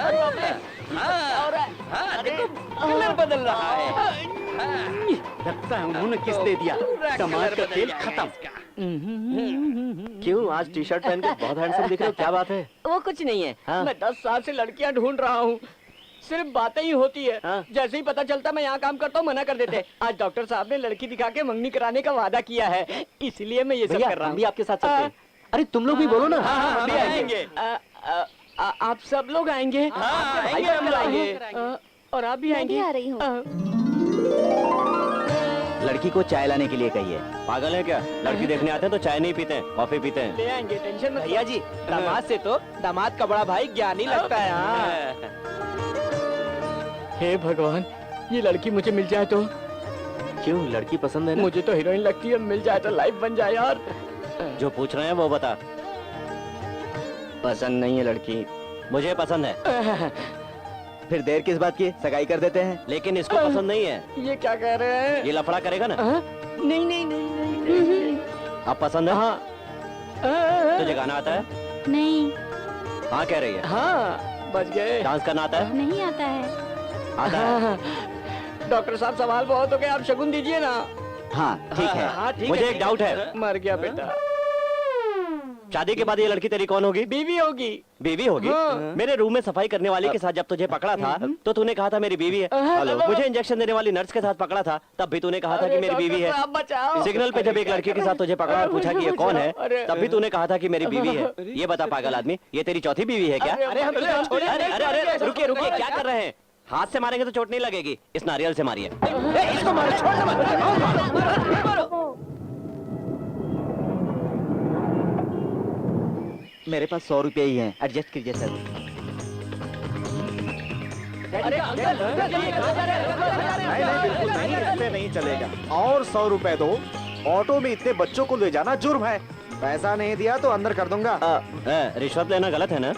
हाँ, देखो कलर बदल रहा है। लगता है उन्होंने किस दे दिया, समाज का खेल खत्म। क्यों आज टी शर्ट पहन के बहुत हैंडसम दिख रहे हो, क्या बात है? वो कुछ नहीं है। हाँ? मैं 10 साल से लड़कियां ढूंढ रहा हूँ, सिर्फ बातें ही होती है। हाँ? जैसे ही पता चलता मैं यहाँ काम करता हूँ मना कर देते। आज डॉक्टर साहब ने लड़की दिखा के मंगनी कराने का वादा किया है, इसलिए मैं ये सब भैया कर रहा हम हूँ। भी आपके साथ चलते हैं। अरे तुम लोग भी बोलो ना। हाँ, हम भी आएंगे। आप सब लोग आएंगे? हाँ, आएंगे, हम लोग आएंगे। और आप भी आएंगे? आ रही हूँ। लड़की को चाय लाने के लिए कहिए। पागल है क्या? लड़की देखने आते हैं तो चाय नहीं पीते हैं, कॉफी पीते हैं। ले आएंगे, टेंशन मत। भैया जी, दामाद से तो दामाद का बड़ा भाई ज्ञानी लगता है। हाँ। हे भगवान, ये लड़की मुझे मिल जाए तो। क्यों, लड़की पसंद है ना? मुझे तो हीरोइन लगती है, मिल जाए तो लाइफ बन जाए यार। जो पूछ रहे हैं वो बता। पसंद नहीं है लड़की। मुझे पसंद है, फिर देर किस बात की, सगाई कर देते हैं। लेकिन इसको पसंद नहीं है। ये क्या कह रहे हैं? ये लफड़ा करेगा ना? नहीं नहीं नहीं नहीं नहीं। अब पसंद है? हाँ। तुझे गाना आता है? नहीं, हाँ कह रही है। हाँ, बच गए। डांस करना आता है? नहीं आता है। आता है। हाँ। डॉक्टर साहब सवाल बहुत हो गए, आप शगुन दीजिए ना। हाँ ठीक है। हाँ, ठीक मुझे है। एक डाउट है, मर गया बेटा। शादी के बाद ये लड़की तेरी कौन होगी? बीवी होगी। बीवी होगी? हाँ। मेरे रूम में सफाई करने वाली के साथ जब तुझे पकड़ा था तो तूने कहा था मेरी बीवी है। हेलो। मुझे इंजेक्शन देने वाली नर्स के साथ पकड़ा था तब भी तूने कहा था कि मेरी बीवी है। आप बचाओ। सिग्नल पे जब एक लड़की के साथ तुझे पकड़ा और पूछा कि ये कौन है तब भी तूने कहा था कि मेरी बीवी है। ये बता पागल आदमी, ये तेरी चौथी बीवी है क्या? अरे हम तुझे छोड़े। अरे अरे अरे रुकिए रुकिए, क्या कर रहे हैं? हाथ से मारेंगे तो चोट नहीं लगेगी, इस नारियल से मारिए। इसको मारो, छोड़ दे मत। मेरे पास 100 रुपए ही हैं, एडजस्ट कीजिए सर। नहीं नहीं बिल्कुल नहीं, इससे नहीं चलेगा। और 100 रुपए दो, ऑटो में इतने बच्चों को ले जाना जुर्म है। पैसा नहीं दिया तो अंदर कर दूंगा। रिश्वत लेना गलत है ना?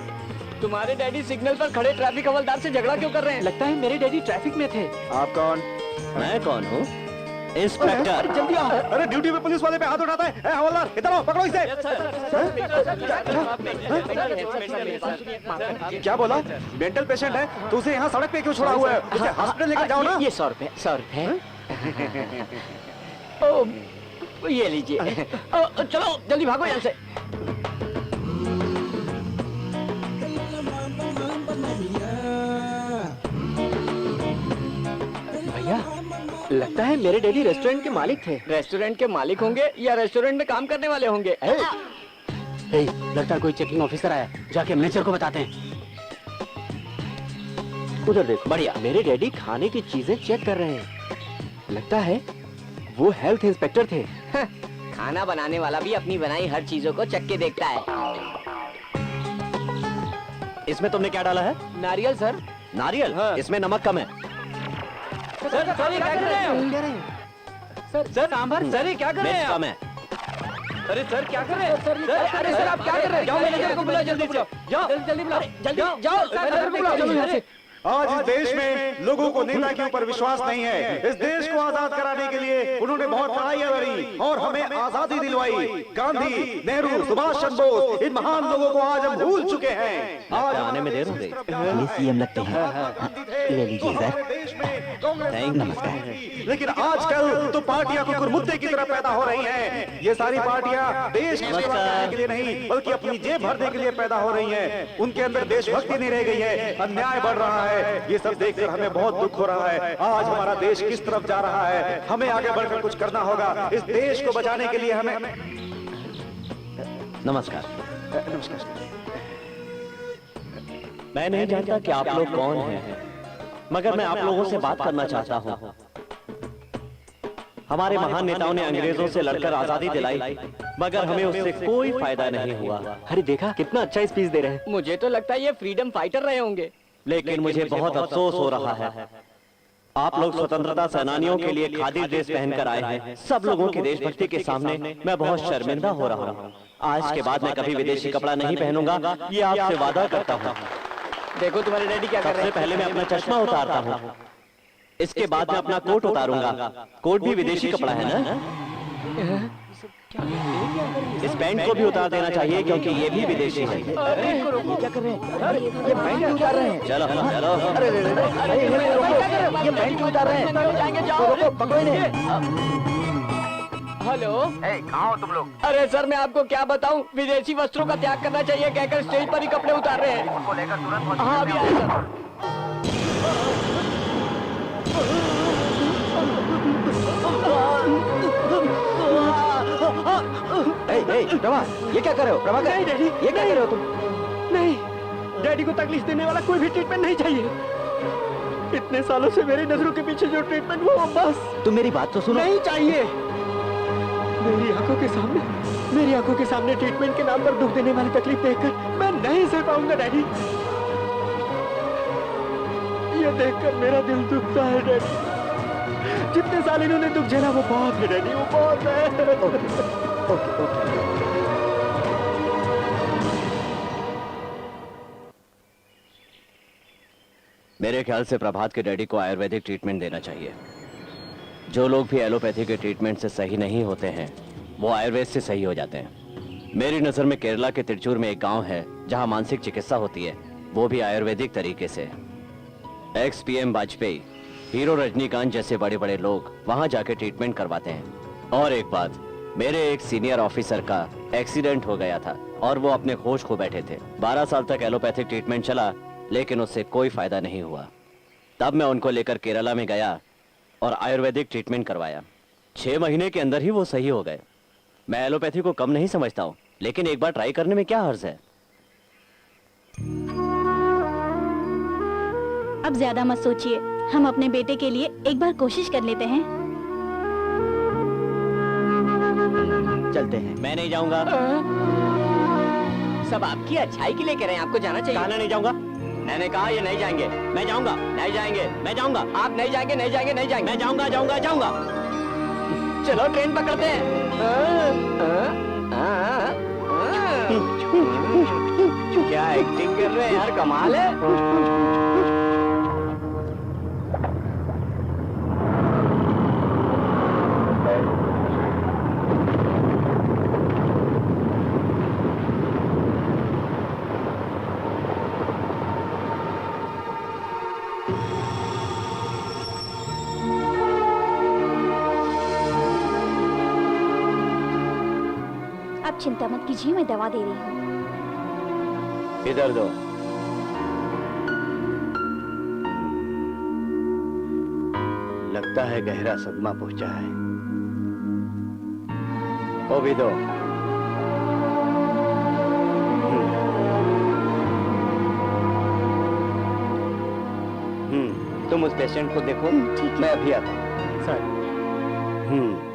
तुम्हारे डैडी सिग्नल पर खड़े ट्रैफिक हवलदार से झगड़ा क्यों कर रहे हैं? लगता है मेरे डैडी ट्रैफिक में थे। आप कौन? मैं कौन हूँ? इंस्पेक्टर। जल्दी आओ। अरे ड्यूटी पे पुलिस वाले पे हाथ उठाता है। ए, हवलदार इधर आओ, पकड़ो इसे। क्या बोला? मेंटल पेशेंट है तो उसे यहाँ सड़क पे क्यों छोड़ा हुआ है? उसे हॉस्पिटल लेकर जाओ ना। ये 100 रुपए, 100 रुपए। ओ, ये लीजिए। चलो जल्दी भागो यहाँ से। भैया, लगता है मेरे डैडी रेस्टोरेंट के मालिक थे। रेस्टोरेंट के मालिक होंगे या रेस्टोरेंट में काम करने वाले होंगे? लगता है कोई चेकिंग ऑफिसर आया, जाके मैनेजर को बताते हैं। उधर देखो। बढ़िया, मेरे डैडी खाने की चीजें चेक कर रहे हैं। लगता है वो हेल्थ इंस्पेक्टर थे। खाना बनाने वाला भी अपनी बनाई हर चीजों को चख के देखता है। इसमें तुमने क्या डाला है? नारियल सर। नारियल? इसमें नमक कम है। सर ये क्या कर रहे हैं? सर सांभर, सर ये क्या कर रहे मिर्च हैं? कम है। अरे सर क्या कर रहे हैं? सर अरे सर आप क्या कर रहे हैं? जाओ मैनेजर को बुलाओ, जल्दी बुलाओ। जाओ जल्दी बुलाओ, जल्दी जाओ मैनेजर को बुलाओ जल्दी। आज इस देश में लोगों को नेता के ऊपर विश्वास नहीं है। इस देश को आजाद कराने के लिए उन्होंने बहुत लड़ाइयां लड़ी और हमें आजादी दिलवाई। गांधी, नेहरू, सुभाष चंद्र बोस, इन महान लोगों को आज हम भूल चुके हैं। आज आने में देर हो गई। ये सीएम लगते हैं। ले लीजिए सर। Thank you. लेकिन आजकल तो पार्टियां कुकुर मुद्दे की तरह पैदा हो रही हैं। ये सारी पार्टियां देश की सेवा करने के लिए नहीं बल्कि अपनी जेब भरने के लिए पैदा हो रही हैं। उनके अंदर देशभक्ति नहीं रह गई है, अन्याय बढ़ रहा है। ये सब देखकर हमें बहुत दुख हो रहा है। आज hमारा देश किस तरफ जा रहा है, हमें आगे बढ़कर कुछ करना होगा। इस देश को बचाने के लिए हमें। नमस्कार। मैं नहीं जानता कि आप लोग कौन हैं, मगर मैं आप लोगों से बात करना चाहता हूँ। हमारे महान नेताओं ने अंग्रेजों से लड़कर आजादी दिलाई, मगर हमें उससे कोई फायदा नहीं हुआ। अरे देखा कितना अच्छा स्पीच दे रहे हैं। मुझे तो लगता है ये फ्रीडम फाइटर रहे होंगे। लेकिन मुझे बहुत अफसोस हो रहा है। आप लोग स्वतंत्रता सेनानियों के लिए खादी ड्रेस पहनकर आए हैं। सब लोगों की देशभक्ति के सामने मैं बहुत शर्मिंदा हो रहा हूँ। आज के बाद मैं कभी विदेशी कपड़ा नहीं पहनूंगा, ये आपसे वादा करता हूँ। देखो तुम्हारे डैडी क्या कर रहे सबसे हैं। पहले मैं अपना चश्मा उतारता हूँ, इसके बाद मैं अपना कोट उतारूंगा। कोट भी विदेशी कपड़ा है ना? इस पैंट को भी उतार देना चाहिए क्योंकि ये भी विदेशी है। क्या कर रहे हैं? ये पैंट क्यों उतार रहे हैं? चलो चलो। अरे ये पैंट क्यों उतार रहे हैं? रोको, पकड़ो इन्हें। हेलो, कहाँ हो तुम लोग? अरे सर मैं आपको क्या बताऊं, विदेशी वस्त्रों का त्याग करना चाहिए कहकर स्टेज पर ही कपड़े उतार रहे हैं। उनको लेकर तुरंत हाँ अभी आए सर। प्रभा, ये क्या कर रहे हो? प्रभाकर, नहीं डैडी, ये क्या कर रहे हो तुम? नहीं, डैडी को तकलीफ देने वाला कोई भी ट्रीटमेंट नहीं चाहिए। इतने सालों से मेरी नजरों के पीछे जो ट्रीटमेंट वो बस तुम मेरी बात तो सुनो। नहीं चाहिए। मेरी आंखों के सामने ट्रीटमेंट के नाम पर दुख देने वाली तकलीफ देखकर मैं नहीं सह पाऊंगा डैडी। ये देखकर मेरा दिल दुखता है डैडी। जितने साल इन्होंने दुख झेला वो बहुत है डैडी, वो बहुत है। ओके। मेरे ख्याल से प्रभात के डैडी को आयुर्वेदिक ट्रीटमेंट देना चाहिए। जो लोग भी एलोपैथी के ट्रीटमेंट से सही नहीं होते हैं वो आयुर्वेद से सही हो जाते हैं। मेरी नज़र में केरला के तिरचूर में एक गांव है जहां मानसिक चिकित्सा होती है, वो भी आयुर्वेदिक तरीके से। X PM Vajpayee, hero Rajinikanth जैसे बड़े बड़े लोग वहां जाके ट्रीटमेंट करवाते हैं। और एक बात, मेरे एक सीनियर ऑफिसर का एक्सीडेंट हो गया था और वो अपने होश खो बैठे थे। 12 साल तक एलोपैथिक ट्रीटमेंट चला लेकिन उससे कोई फायदा नहीं हुआ। तब मैं उनको लेकर केरला में गया और आयुर्वेदिक ट्रीटमेंट करवाया। 6 महीने के अंदर ही वो सही हो गए। मैं एलोपैथी को कम नहीं समझता हूँ, लेकिन एक बार ट्राई करने में क्या हर्ज है। अब ज्यादा मत सोचिए, हम अपने बेटे के लिए एक बार कोशिश कर लेते हैं। चलते हैं। मैं नहीं जाऊंगा। सब आपकी अच्छाई के लिए कह रहे हैं, आपको जाना चाहिए। कहना नहीं जाऊंगा। मैंने कहा ये नहीं जाएंगे। मैं जाऊंगा। नहीं जाएंगे। मैं जाऊंगा। आप नहीं जाएंगे, नहीं जाएंगे, नहीं जाएंगे। मैं जाऊंगा जाऊंगा जाऊंगा। चलो ट्रेन पकड़ते हैं। क्या एक्टिंग कर रहे हैं यार, कमाल है। आप चिंता मत कीजिए, मैं दवा दे रही हूँ। इधर दो। लगता है गहरा सदमा पहुंचा है। वो भी दो। तुम उस पेशेंट को देखो, मैं अभी आता हूँ। सर,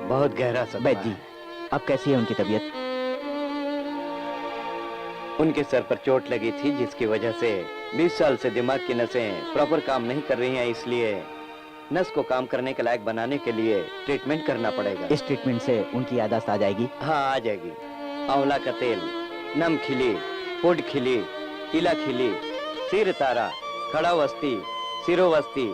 बहुत गहरा सदमा वैद्य जी, है। अब कैसी है उनकी तबीयत? उनके सर पर चोट लगी थी जिसकी वजह से 20 साल से दिमाग की नसें प्रॉपर काम नहीं कर रही हैं, इसलिए नस को काम करने के लायक बनाने के लिए ट्रीटमेंट करना पड़ेगा। इस ट्रीटमेंट से उनकी याददाश्त आ जाएगी? हाँ आ जाएगी। आंवला का तेल, नम खिली, पुड खिली, इला खिली, सिर तारा, खड़ा वस्ती, सिरोवस्ती,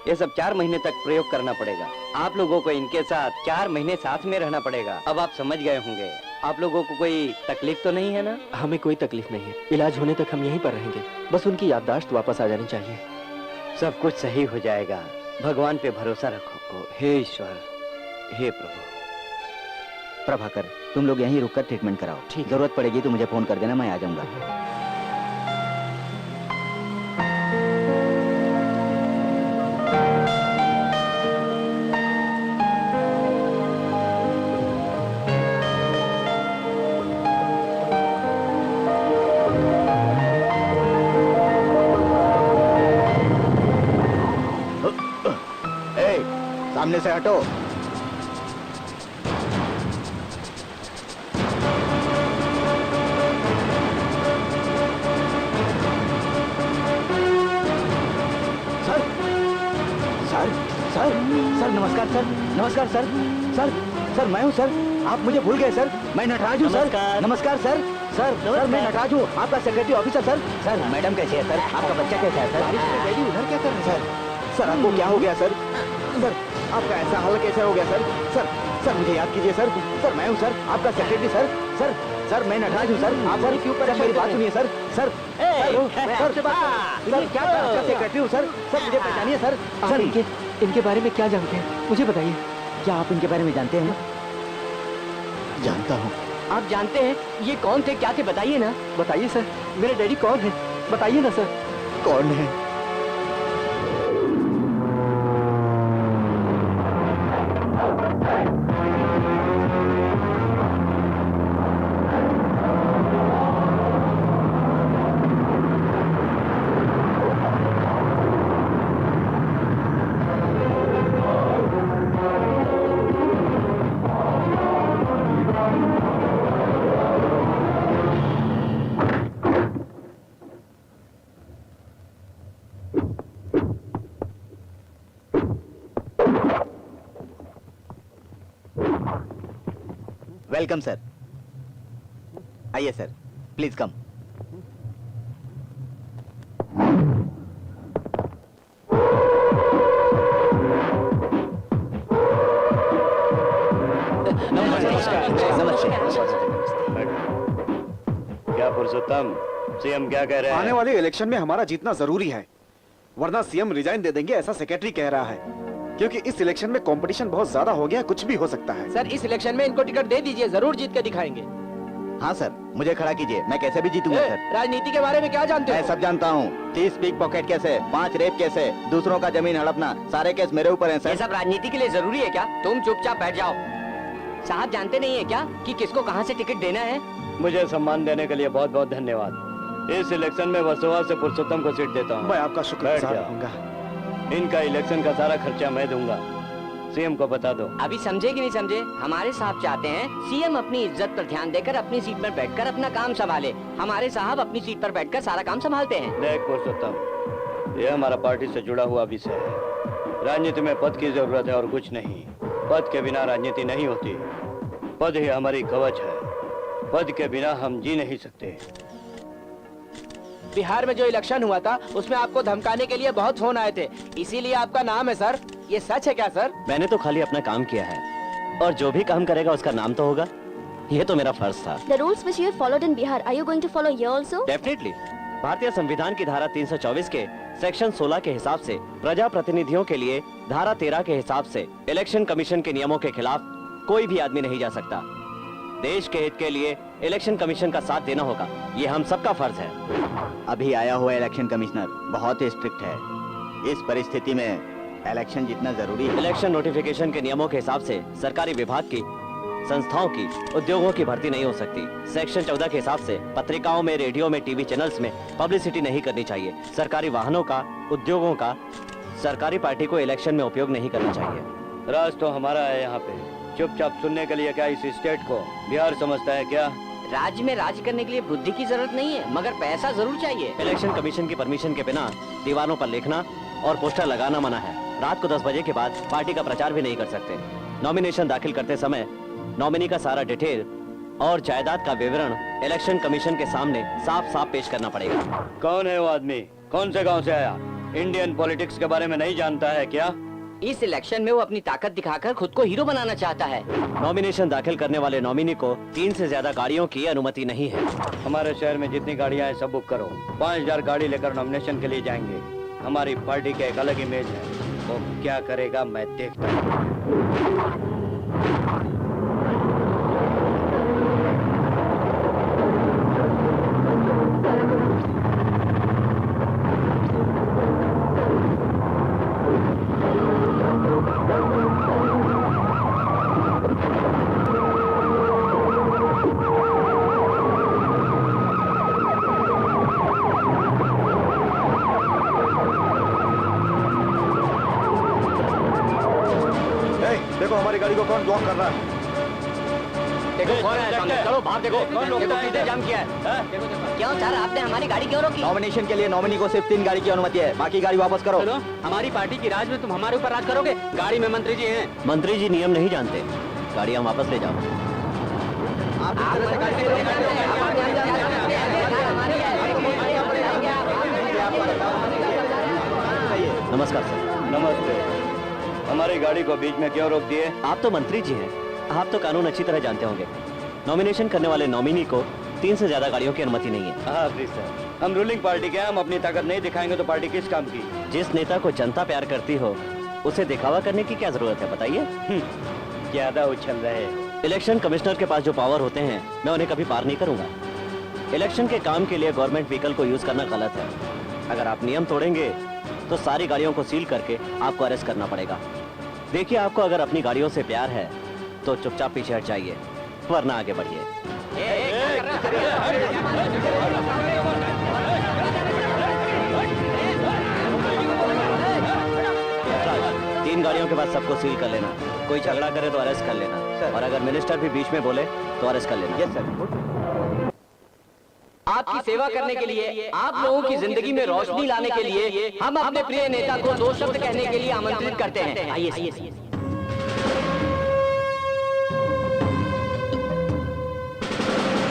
ये सब 4 महीने तक प्रयोग करना पड़ेगा। आप लोगों को इनके साथ 4 महीने साथ में रहना पड़ेगा। अब आप समझ गए होंगे। आप लोगों को कोई तकलीफ तो नहीं है ना? हमें कोई तकलीफ नहीं है। इलाज होने तक हम यहीं पर रहेंगे। बस उनकी याददाश्त वापस आ जानी चाहिए। सब कुछ सही हो जाएगा। भगवान पे भरोसा रखो। हे ईश्वर, हे प्रभु। प्रभाकर, तुम लोग यहीं रुककर ट्रीटमेंट कराओ। ठीक है। जरूरत पड़ेगी तो मुझे फोन कर देना, मैं आ जाऊंगा। सामने से हटो। सर, सर, सर, सर नमस्कार सर, नमस्कार सर, सर, सर मैं हूँ सर, आप मुझे भूल गए सर, मैं नटराज हूँ सर। नमस्कार सर, सर, सर मैं नटराज हूँ, आपका secretary officer sir. Sir madam कैसे है सर, आपका बच्चा कैसा है सर? उधर क्या कर रहे हैं सर? सर आपको क्या हो गया सर? सर आपका ऐसा हाल कैसे हो गया सर? सर सर मुझे याद कीजिए सर। सर मैं हूँ सर, आपका सेक्रेटरी सर। सर सर मैं नटराज हूँ सर। आप सर क्यों मेरी बात सुनिए सर। सर सर क्या सेक्रेटरी हूँ सर। सर मुझे पहचानिए सर। सर इनके बारे में क्या जानते हैं मुझे बताइए। क्या आप इनके बारे में जानते हैं? जानता हूँ। आप जानते हैं ये कौन थे, क्या थे, बताइए ना। बताइए सर, मेरे डैडी कौन है बताइए ना सर। कौन है? Welcome sir. आइए सर, प्लीज कम। क्या पुरुषोत्तम, सीएम क्या कह रहे हैं? आने वाले इलेक्शन में हमारा जीतना जरूरी है, वरना सीएम रिजाइन दे देंगे, ऐसा सेक्रेटरी कह रहा है। क्योंकि इस इलेक्शन में कंपटीशन बहुत ज्यादा हो गया, कुछ भी हो सकता है। सर इस इलेक्शन में इनको टिकट दे दीजिए, जरूर जीत के दिखाएंगे। हाँ सर, मुझे खड़ा कीजिए, मैं कैसे भी जीतूंगा सर। राजनीति के बारे में क्या जानते मैं हो? सब जानता हूँ। 30 pickpocket case, 5 rape case, दूसरों का जमीन हड़पना, सारे केस मेरे ऊपर हैं ये सर। सब राजनीति के लिए जरूरी है क्या? तुम चुपचाप बैठ जाओ। साहब जानते नहीं है क्या कि किसको कहाँ से टिकट देना है? मुझे सम्मान देने के लिए बहुत बहुत धन्यवाद। इस इलेक्शन में वर्सोवा से पुरुषोत्तम को सीट देता हूँ। मैं आपका बैठ शुक्रगुजार जाओ। रहूंगा। इनका इलेक्शन का सारा खर्चा मैं दूंगा, सीएम को बता दो। अभी समझे कि नहीं समझे? हमारे साहब चाहते हैं सीएम अपनी इज्जत पर ध्यान देकर अपनी सीट पर बैठकर अपना काम संभाले। हमारे साहब अपनी सीट पर बैठकर सारा काम संभालते हैं। देख पुरुषोत्तम, ये हमारा पार्टी से जुड़ा हुआ विषय है। राजनीति में पद की जरूरत है और कुछ नहीं। पद के बिना राजनीति नहीं होती। पद ही हमारी कवच है। पद के बिना हम जी नहीं सकते। बिहार में जो इलेक्शन हुआ था उसमें आपको धमकाने के लिए बहुत फोन आए थे, इसीलिए आपका नाम है सर। ये सच है क्या सर? मैंने तो खाली अपना काम किया है और जो भी काम करेगा उसका नाम तो होगा। ये तो मेरा फर्ज था। The rules which you have followed in Bihar, are you going to follow here also? Definitely. भारतीय संविधान की धारा 324 के सेक्शन 16 के हिसाब से प्रजा प्रतिनिधियों के लिए धारा 13 के हिसाब से इलेक्शन कमीशन के नियमों के खिलाफ कोई भी आदमी नहीं जा सकता। देश के हित के लिए इलेक्शन कमीशन का साथ देना होगा, ये हम सबका फर्ज है। अभी आया हुआ इलेक्शन कमिश्नर बहुत ही स्ट्रिक्ट है। इस परिस्थिति में इलेक्शन जितना जरूरी है। इलेक्शन नोटिफिकेशन के नियमों के हिसाब से सरकारी विभाग की, संस्थाओं की, उद्योगों की भर्ती नहीं हो सकती। सेक्शन 14 के हिसाब से पत्रिकाओं में, रेडियो में, टीवी चैनल्स में पब्लिसिटी नहीं करनी चाहिए। सरकारी वाहनों का, उद्योगों का सरकारी पार्टी को इलेक्शन में उपयोग नहीं करना चाहिए। राज तो हमारा है यहाँ पे। चुपचाप सुनने के लिए क्या इस स्टेट को बिहार समझता है क्या? राज्य में राज करने के लिए बुद्धि की जरूरत नहीं है, मगर पैसा जरूर चाहिए। इलेक्शन कमीशन की परमिशन के बिना दीवारों पर लिखना और पोस्टर लगाना मना है। रात को 10 बजे के बाद पार्टी का प्रचार भी नहीं कर सकते। नॉमिनेशन दाखिल करते समय नॉमिनी का सारा डिटेल और जायदाद का विवरण इलेक्शन कमीशन के सामने साफ साफ पेश करना पड़ेगा। कौन है वो आदमी? कौन से गांव से आया? इंडियन पॉलिटिक्स के बारे में नहीं जानता है क्या? इस इलेक्शन में वो अपनी ताकत दिखाकर खुद को हीरो बनाना चाहता है। नॉमिनेशन दाखिल करने वाले नॉमिनी को 3 से ज्यादा गाड़ियों की अनुमति नहीं है। हमारे शहर में जितनी गाड़ियां हैं सब बुक करो। 5000 गाड़ी लेकर नॉमिनेशन के लिए जाएंगे। हमारी पार्टी का एक अलग इमेज है, तो क्या करेगा मैं देखता हूँ। देखो हमारी गाड़ी को कौन ब्लॉक कर रहा है। देखो कौन है सामने, चलो बाहर देखो। देखो किसने जाम किया है? क्यों सर, आपने हमारी गाड़ी क्यों रोकी? नॉमिनेशन के लिए नॉमिनी को सिर्फ 3 गाड़ी की अनुमति है, बाकी गाड़ी वापस करो। हमारी पार्टी की राज में तुम हमारे ऊपर राज करोगे? गाड़ी में मंत्री जी हैं। मंत्री जी नियम नहीं जानते। गाड़ियां वापस ले जाओ। नमस्कार सर। नमस्ते। हमारी गाड़ी को बीच में क्यों रोक दिए? आप तो मंत्री जी हैं, आप तो कानून अच्छी तरह जानते होंगे। नॉमिनेशन करने वाले नॉमिनी को 3 से ज्यादा गाड़ियों की अनुमति नहीं है। हाँ प्लीज सर, हम रूलिंग पार्टी के हैं, हम अपनी ताकत नहीं दिखाएंगे तो पार्टी किस काम की? जिस नेता को जनता प्यार करती हो उसे दिखावा करने की क्या जरूरत है, बताइए। ज्यादा उछल रहे। इलेक्शन कमिश्नर के पास जो पावर होते हैं मैं उन्हें कभी पार नहीं करूंगा। इलेक्शन के काम के लिए गवर्नमेंट व्हीकल को यूज करना गलत है। अगर आप नियम तोड़ेंगे तो सारी गाड़ियों को सील करके आपको अरेस्ट करना पड़ेगा। देखिए, आपको अगर अपनी गाड़ियों से प्यार है तो चुपचाप पीछे हट जाइए, वरना आगे बढ़िए। 3 गाड़ियों के बाद सबको सील कर लेना। कोई झगड़ा करे तो अरेस्ट कर लेना, और अगर मिनिस्टर भी बीच में बोले तो अरेस्ट कर लेना। Yes sir. आपकी सेवा करने के लिए, आप लोगों की जिंदगी में रोशनी लाने के लिए हम अपने प्रिय नेता को 2 शब्द कहने के लिए आमंत्रित करते हैं। आइए।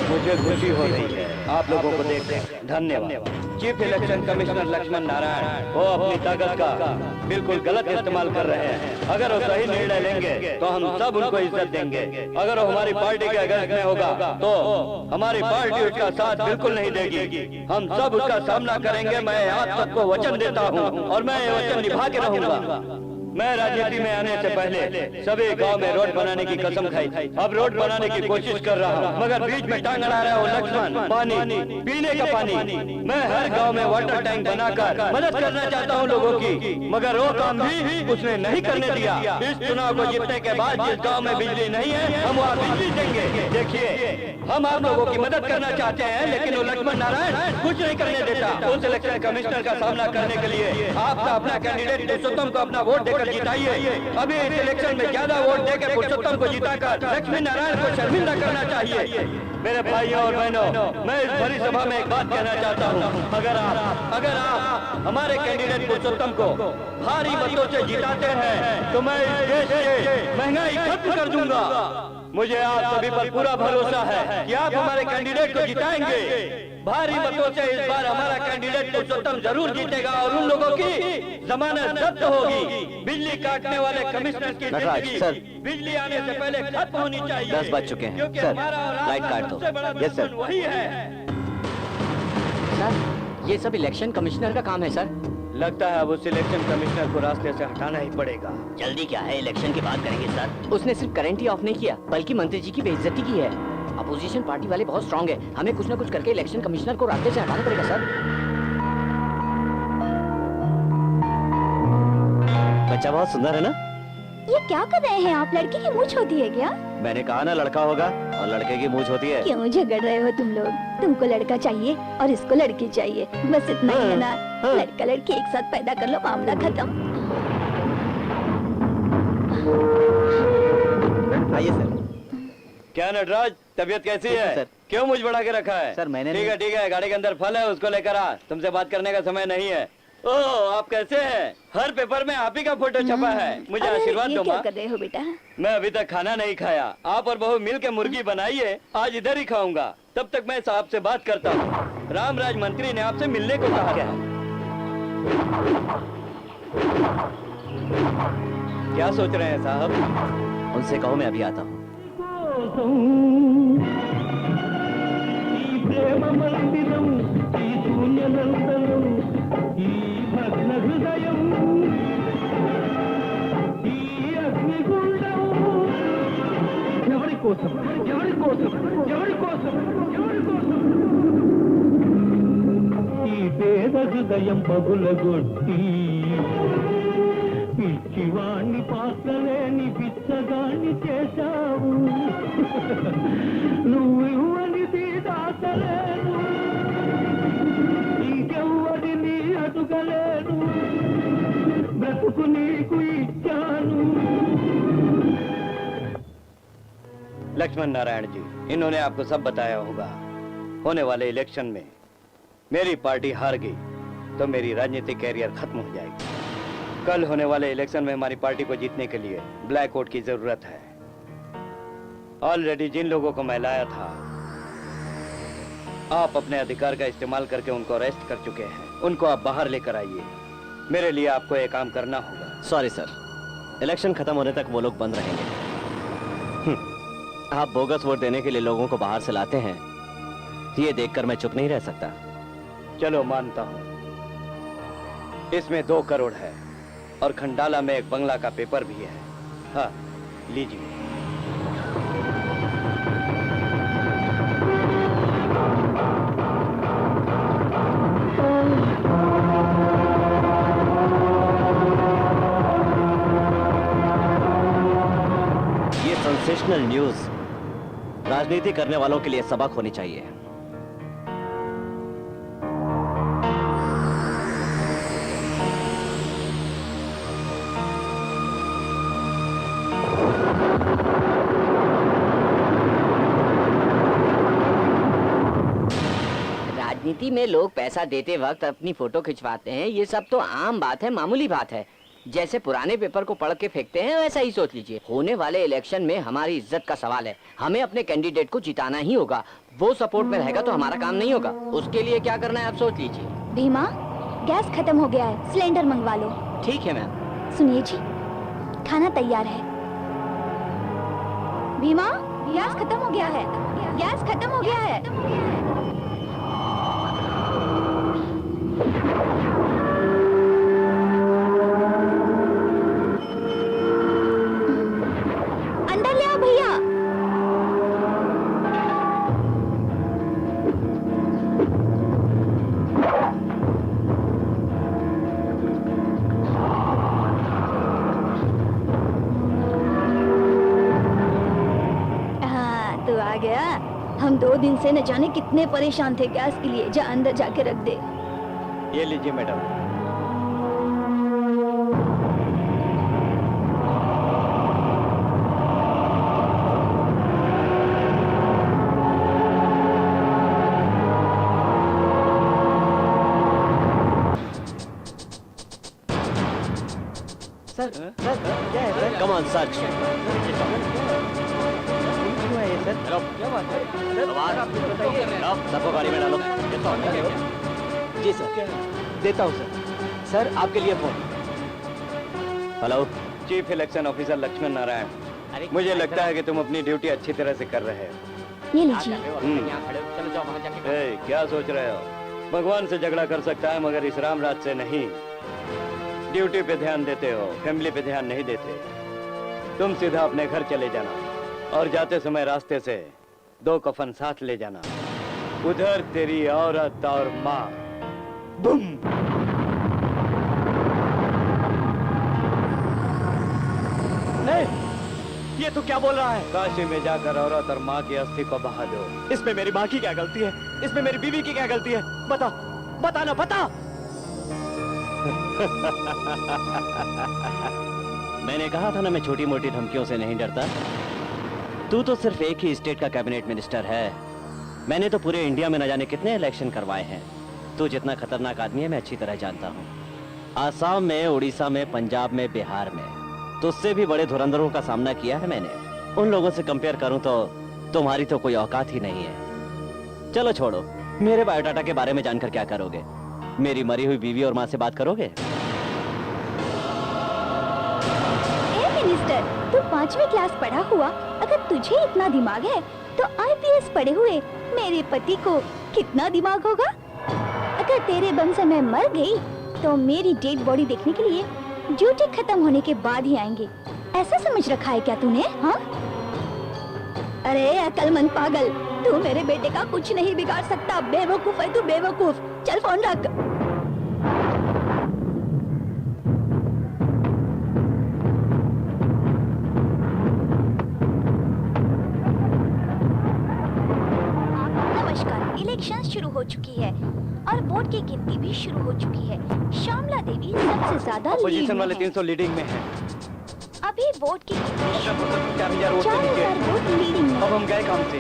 मुझे खुशी हो रही है आप लोगों को देखकर। धन्यवाद। Chief election commissioner Laxman Narayan वो अपनी ताकत का बिल्कुल गलत इस्तेमाल कर रहे हैं। अगर वो सही निर्णय लेंगे तो हम सब उनको इज्जत देंगे। अगर वो हमारी पार्टी के अगेंस्ट में होगा तो हमारी पार्टी उसका साथ बिल्कुल नहीं देगी। हम सब उसका सामना करेंगे। मैं आप सबको वचन देता हूँ और मैं ये वचन निभा के रहूंगा। मैं राजनीति में आने से पहले सभी गांव में रोड बनाने की कसम खाई थी। अब रोड बनाने की कोशिश कर रहा हूँ, मगर बीच में टांग अड़ा रहा हूँ लक्ष्मण। पानी, पीने का पानी। मैं हर गांव में वाटर टैंक बनाकर मदद करना चाहता हूँ लोगों की, मगर वो काम भी उसने नहीं करने दिया। इस चुनाव को जीतने के बाद जिस गाँव में बिजली नहीं है हम वहाँ बिजली देंगे। देखिए, हम आप लोगों की मदद करना चाहते हैं, लेकिन वो लक्ष्मण नारायण कुछ नहीं करने देता। उस इलेक्शन कमिश्नर का सामना करने के लिए आप अपना कैंडिडेट पुरुषोत्तम को अपना वोट देकर जिताइए। अभी इस इलेक्शन में ज्यादा वोट देकर पुरुषोत्तम को जिताकर लक्ष्मी नारायण को शर्मिंदा करना चाहिए। मेरे भाइयों और बहनों, मैं इस बड़ी सभा में एक बात कहना चाहता हूँ। अगर आप हमारे कैंडिडेट पुरुषोत्तम को भारी मतों से जिताते हैं तो मैं इस देश से महंगाई खत्म कर दूंगा। मुझे आप सभी पर पूरा भरोसा है कि आप हमारे कैंडिडेट को जिताएंगे। भारी मतों से इस बार हमारा कैंडिडेट पुरुषोत्तम जरूर जीतेगा और उन लोगों की जमानत जब्त होगी। बिजली काटने वाले कमिश्नर की जिंदगी बिजली आने से पहले खत्म होनी चाहिए। 10 बज चुके हैं क्योंकि सर, हमारा और लाइट आपका काट दो। सबसे बड़ा यस सर। दुश्मन वही है। सर, ये सब इलेक्शन कमिश्नर का काम है सर। लगता है अब उस इलेक्शन कमिश्नर को रास्ते से हटाना ही पड़ेगा। जल्दी क्या है, इलेक्शन की बात करेंगे सर। उसने सिर्फ करंट ही ऑफ नहीं किया, बल्कि मंत्री जी की बेइज्जती की है। अपोजिशन पार्टी वाले बहुत स्ट्रांग है, हमें कुछ न कुछ करके इलेक्शन कमिश्नर को रास्ते से हटाना पड़ेगा सर। बच्चा बहुत सुंदर है ना? ये क्या कर रहे हैं आप? लड़की की मूंछ होती है क्या? मैंने कहा ना लड़का होगा, और लड़के की मूंछ होती है। क्यों झगड़ रहे हो तुम लोग? तुमको लड़का चाहिए और इसको लड़की चाहिए, बस इतना ही है ना? लड़का लड़की एक साथ पैदा कर लो, मामला खत्म। आइए सर। क्या नटराज, तबीयत कैसी है? सर। क्यों मुझ बढ़ा के रखा है? सर, मैंने ठीक है, गाड़ी के अंदर फल है, उसको लेकर आ। तुमसे बात करने का समय नहीं है। ओह, आप कैसे हैं? हर पेपर में आप ही का फोटो छपा है। मुझे आशीर्वाद दो क्या माँ। कर रहे हो बेटा? मैं अभी तक खाना नहीं खाया। आप और बहू मिल के मुर्गी बनाइए, आज इधर ही खाऊंगा। तब तक मैं साहब से बात करता हूँ। रामराज मंत्री ने आपसे मिलने को कहा है। क्या सोच रहे हैं साहब? उनसे कहो मैं अभी आता हूँ। హృదయం పగులగొట్టి పిచ్చివాణ్ణి పాత్రలేని పిచ్చగాన్ని చేశావు నువ్వు ఇవ్వనిది దాచలేను ఇంకెవ్వడిని అడుగలేను బ్రతుకు నీకు ఇచ్చాను। लक्ष्मण नारायण जी, इन्होंने आपको सब बताया होगा। होने वाले इलेक्शन में मेरी पार्टी हार गई तो मेरी राजनीतिक कैरियर खत्म हो जाएगी। कल होने वाले इलेक्शन में हमारी पार्टी को जीतने के लिए ब्लैक वोट की जरूरत है। ऑलरेडी जिन लोगों को मैं लाया था, आप अपने अधिकार का इस्तेमाल करके उनको अरेस्ट कर चुके हैं। उनको आप बाहर लेकर आइए। मेरे लिए आपको एक काम करना होगा। सॉरी सर, इलेक्शन खत्म होने तक वो लोग बंद रहेंगे। आप बोगस वोट देने के लिए लोगों को बाहर से लाते हैं, ये देखकर मैं चुप नहीं रह सकता। चलो मानता हूं, इसमें 2 करोड़ है और खंडाला में एक बंगला का पेपर भी है। हाँ, लीजिए। ये सेंसेशनल न्यूज राजनीति करने वालों के लिए सबक होनी चाहिए। राजनीति में लोग पैसा देते वक्त अपनी फोटो खिंचवाते हैं, ये सब तो आम बात है, मामूली बात है। जैसे पुराने पेपर को पढ़ के फेंकते हैं, वैसा ही सोच लीजिए। होने वाले इलेक्शन में हमारी इज्जत का सवाल है, हमें अपने कैंडिडेट को जिताना ही होगा। वो सपोर्ट में रहेगा तो हमारा काम नहीं होगा। उसके लिए क्या करना है आप सोच लीजिए। भीमा, गैस खत्म हो गया है, सिलेंडर मंगवा लो। ठीक है मैम। सुनिए जी, खाना तैयार है। भीमा, गैस खत्म हो गया है, गैस खत्म हो गया है। अंदर ले आओ भैया। हाँ, तू आ गया। हम 2 दिन से न जाने कितने परेशान थे गैस के लिए। जा अंदर जाके रख दे। ये लीजिए मैडम। सर क्या है सर? Come on search. क्यों है ये सर? क्या बात है? सबको गाड़ी में डालो। जी सर, देता हूँ सर। सर, आपके लिए phone. Hello, chief election officer Laxman Narayan. मुझे लगता है कि तुम अपनी ड्यूटी अच्छी तरह से कर रहे हो। ये लीजिए। चलो जाओ वहाँ जाके। ए, क्या सोच रहे हो? भगवान से झगड़ा कर सकता है मगर इस रामराज से नहीं। ड्यूटी पे ध्यान देते हो, फैमिली पे ध्यान नहीं देते। तुम सीधा अपने घर चले जाना और जाते समय रास्ते से 2 कफन साथ ले जाना। उधर तेरी औरत और माँ। बुम। नहीं, ये तू क्या बोल रहा है? काशी में जाकर औरत और माँ की अस्थि को बहा दो। इसमें मेरी माँ की क्या गलती है? इसमें मेरी बीवी की क्या गलती है? बता, बता ना, बता। मैंने कहा था ना, मैं छोटी मोटी धमकियों से नहीं डरता। तू तो सिर्फ एक ही स्टेट का कैबिनेट मिनिस्टर है, मैंने तो पूरे इंडिया में न जाने कितने इलेक्शन करवाए हैं। तू जितना खतरनाक आदमी है मैं अच्छी तरह जानता हूँ। आसाम में, उड़ीसा में, पंजाब में, बिहार में तुझसे भी बड़े धुरंधरों का सामना किया है मैंने। उन लोगों से कंपेयर करूं तो तुम्हारी तो कोई औकात ही नहीं है। चलो छोड़ो, मेरे बायोडाटा के बारे में जानकर क्या करोगे? मेरी मरी हुई बीवी और माँ से बात करोगे? मिनिस्टर, तू 5वीं क्लास पढ़ा हुआ, अगर तुझे इतना दिमाग है तो IPS पढ़े हुए मेरे पति को कितना दिमाग होगा? अगर तेरे बम से मैं मर गई तो मेरी डेड बॉडी देखने के लिए ड्यूटी खत्म होने के बाद ही आएंगे। ऐसा समझ रखा है क्या तूने? हाँ? अरे अकलमंद पागल, तू मेरे बेटे का कुछ नहीं बिगाड़ सकता। बेवकूफ है तू, बेवकूफ। चल फोन रख। नमस्कार, इलेक्शन शुरू हो चुकी है और वोट की गिनती भी शुरू हो चुकी है। श्यामला देवी सबसे ज्यादा अपोजिशन वाले 300 लीडिंग में हैं। अभी वोट की गिनती 4000 वोट से नीचे। 4000 वोट लीडिंग में। अब हम गए काम से,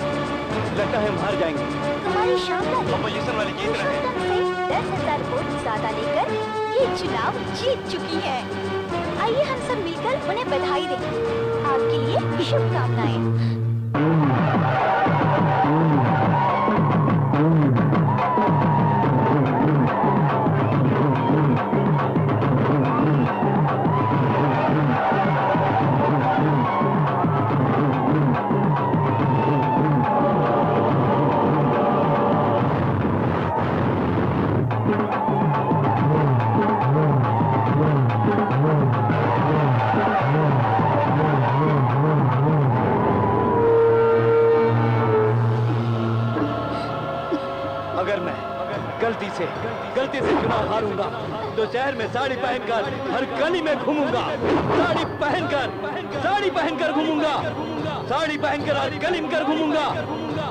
लगता है हम हार जाएंगे। तुम्हारी श्यामला देवी अपोजिशन वाले जीत रहे हैं। 10,000 वोट ज्यादा लेकर ये चुनाव जीत चुकी है। आइए हम सब मिलकर उन्हें बधाई दें। आपके लिए शुभकामनाएं। गलती से चुनाव हारूंगा तो शहर में साड़ी पहनकर हर गली में घूमूंगा। साड़ी पहनकर घूमूंगा। साड़ी पहनकर हर गली में घूमूंगा।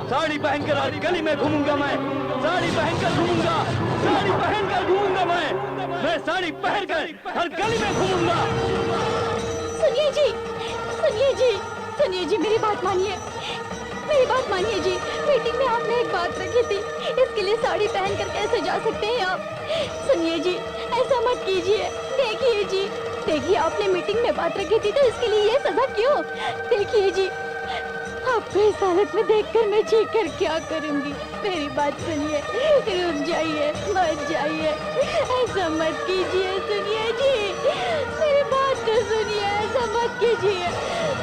साड़ी पहनकर हर गली में घूमूंगा मैं। साड़ी पहनकर घूमूंगा। साड़ी पहनकर घूमूंगा मैं साड़ी पहनकर हर गली में घूमूंगा। सुनिए जी, सुनिए जी, सुनिए जी, मेरी बात मानिए, मेरी बात मानिए जी। मीटिंग में आपने एक बात रखी थी, इसके लिए साड़ी पहनकर कैसे जा सकते हैं आप? सुनिए जी, ऐसा मत कीजिए। देखिए जी, देखिए आपने मीटिंग में बात रखी थी तो इसके लिए ये सजा क्यों? देखिए जी, आपको इस हालत में देखकर मैं चीख कर क्या करूंगी? मेरी बात सुनिए, रुक जाइए, मत जाइए, ऐसा मत कीजिए। सुनिए जी, मेरी बात तो सुनिए, ऐसा मत कीजिए,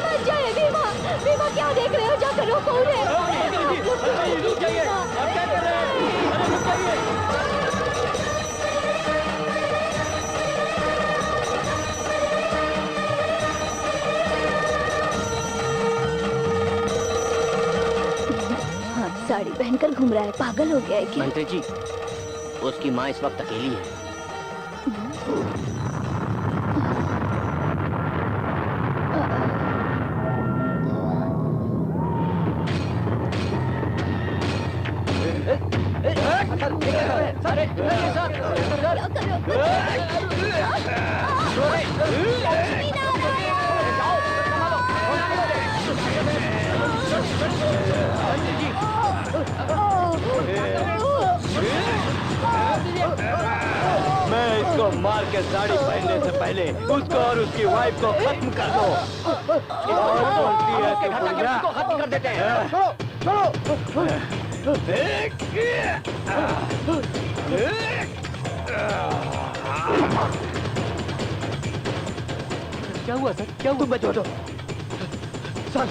मत जाइए। बीमा, बीमा क्या देख रहे हो? जाकर रोको उन्हें। साड़ी पहनकर घूम रहा है, पागल हो गया है क्या? मंत्री जी, उसकी माँ इस वक्त अकेली है। मैं इसको मार के साड़ी पहनने से पहले उसको और उसकी वाइफ को खत्म कर दो। और बोलती है कि बुढ़िया खत्म कर देते हैं। क्या हुआ सर? क्या हुआ? तुम बचो तो। सर,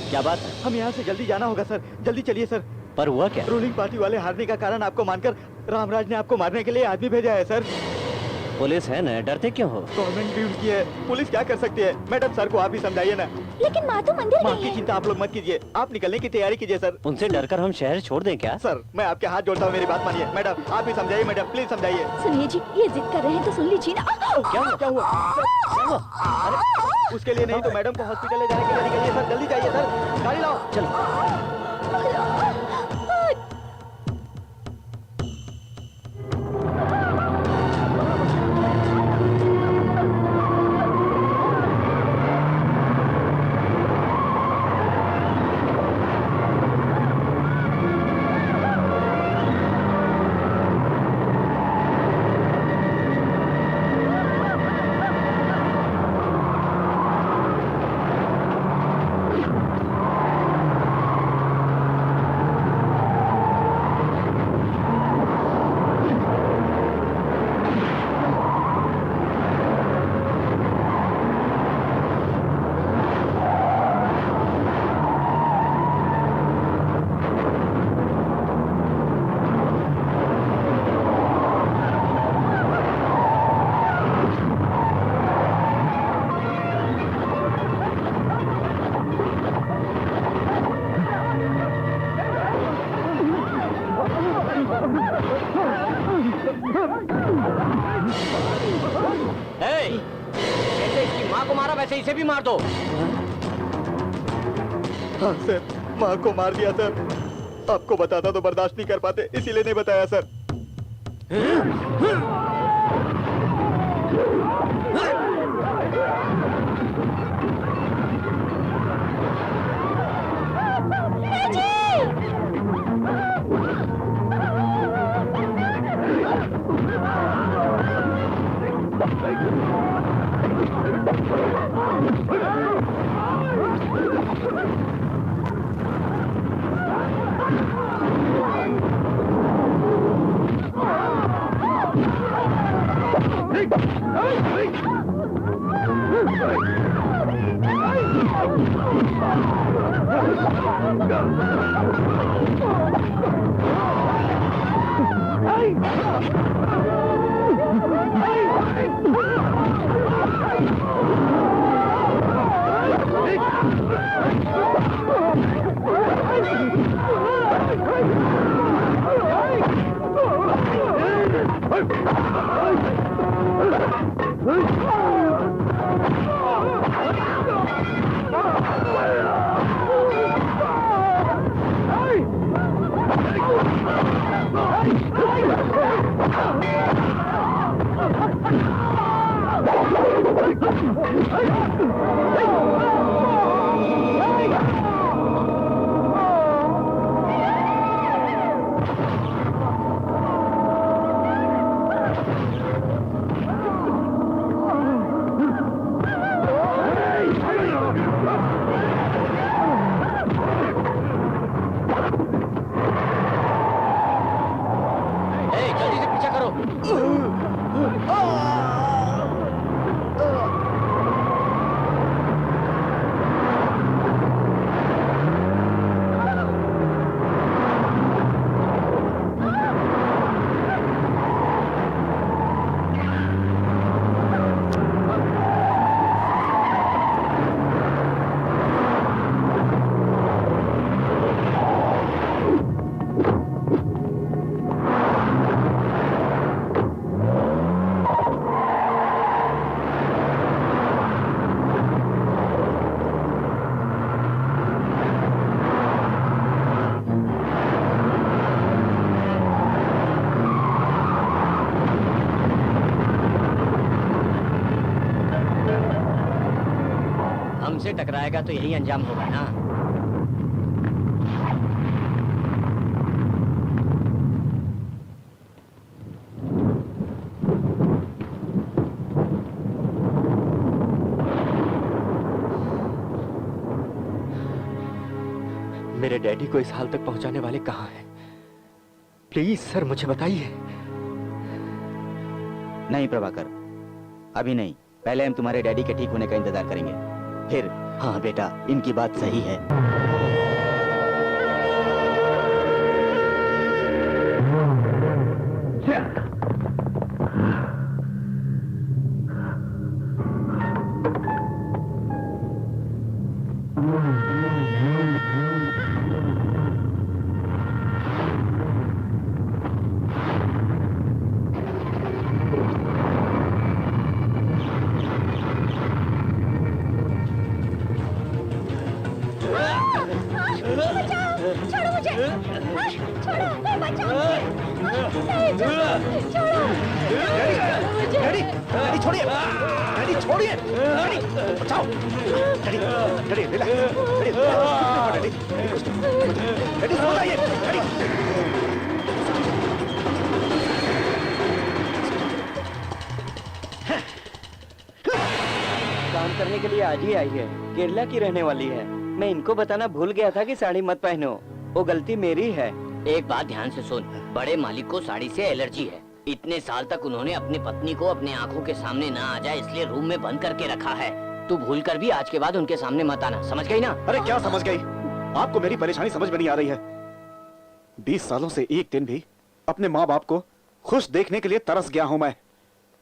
क्या बात है? हम यहाँ से जल्दी जाना होगा सर, जल्दी चलिए सर। पर हुआ क्या? रूलिंग पार्टी वाले हारने का कारण आपको मानकर रामराज ने आपको मारने के लिए आदमी भेजा है सर। पुलिस है ना, डरते क्यों हो? गवर्नमेंट भी उनकी है, पुलिस क्या कर सकती है? मैडम सर को आप ही समझाइए ना। लेकिन माँ तो मंदिर माँ गई की है। चिंता आप लोग मत कीजिए, आप निकलने की तैयारी कीजिए सर। उनसे डरकर हम शहर छोड़ दें क्या? सर, मैं आपके हाथ जोड़ता हूँ, मेरी बात मानिए। मैडम आप ही समझाइए, मैडम प्लीज समझाइए। सुनिए जी, ये जिद कर रहे हैं तो सुन लीजिए ना। क्या हुआ? क्या हुआ? अरे उसके लिए नहीं तो मैडम को हॉस्पिटल ले जाने के लिए निकलिए सर, जल्दी जाइए सर, गाड़ी लाओ। चलो। जैसे इसकी माँ को मारा वैसे इसे भी मार दो। हाँ सर, माँ को मार दिया सर। आपको बताता तो बर्दाश्त नहीं कर पाते, इसीलिए नहीं बताया सर। हमसे टकराएगा तो यही अंजाम होगा ना। मेरे डैडी को इस हाल तक पहुंचाने वाले कहाँ हैं? प्लीज सर मुझे बताइए। नहीं प्रभाकर, अभी नहीं। पहले हम तुम्हारे डैडी के ठीक होने का इंतजार करेंगे, फिर। हाँ बेटा, इनकी बात सही है। छोड़ो मुझे, छोड़ो, बचाओ मुझे, डैडी, डैडी छोड़िए, डैडी छोड़िए, डैडी बचाओ, daddy, daddy relax, daddy, daddy सो जाइए, डैडी। काम करने के लिए आज ही आई है, केरला की रहने वाली है। मैं इनको बताना भूल गया था कि साड़ी मत पहनो, वो गलती मेरी है। एक बात ध्यान से सुन, बड़े मालिक को साड़ी से एलर्जी है। इतने साल तक उन्होंने अपनी पत्नी को अपने आंखों के सामने ना आ जाए इसलिए रूम में बंद करके रखा है। तू भूल कर भी आज के बाद उनके सामने मत आना, समझ गई ना? अरे क्या समझ गई? आपको मेरी परेशानी समझ में नहीं आ रही है? 20 सालों से एक दिन भी अपने माँ बाप को खुश देखने के लिए तरस गया हूँ मैं।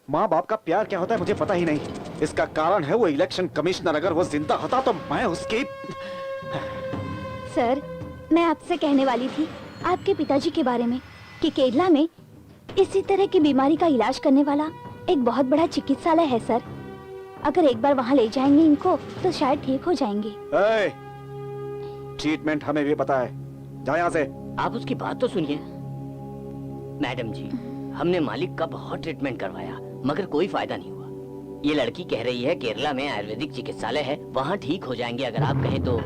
माँ बाप का प्यार क्या होता है मुझे पता ही नहीं। इसका कारण है वो इलेक्शन कमिश्नर। अगर वो जिंदा होता तो मैं उसकी। सर, मैं आपसे कहने वाली थी आपके पिताजी के बारे में कि केरला में इसी तरह की बीमारी का इलाज करने वाला एक बहुत बड़ा चिकित्सालय है सर। अगर एक बार वहाँ ले जाएंगे इनको तो शायद ठीक हो जाएंगे। ट्रीटमेंट हमें भी पता है, जाओ यहाँ से। आप उसकी बात तो सुनिए। मैडम जी, हमने मालिक का बहुत ट्रीटमेंट करवाया मगर कोई फायदा नहीं हुआ। ये लड़की कह रही है केरला में आयुर्वेदिक चिकित्सालय है, वहाँ ठीक हो जाएंगे अगर आप कहें तो।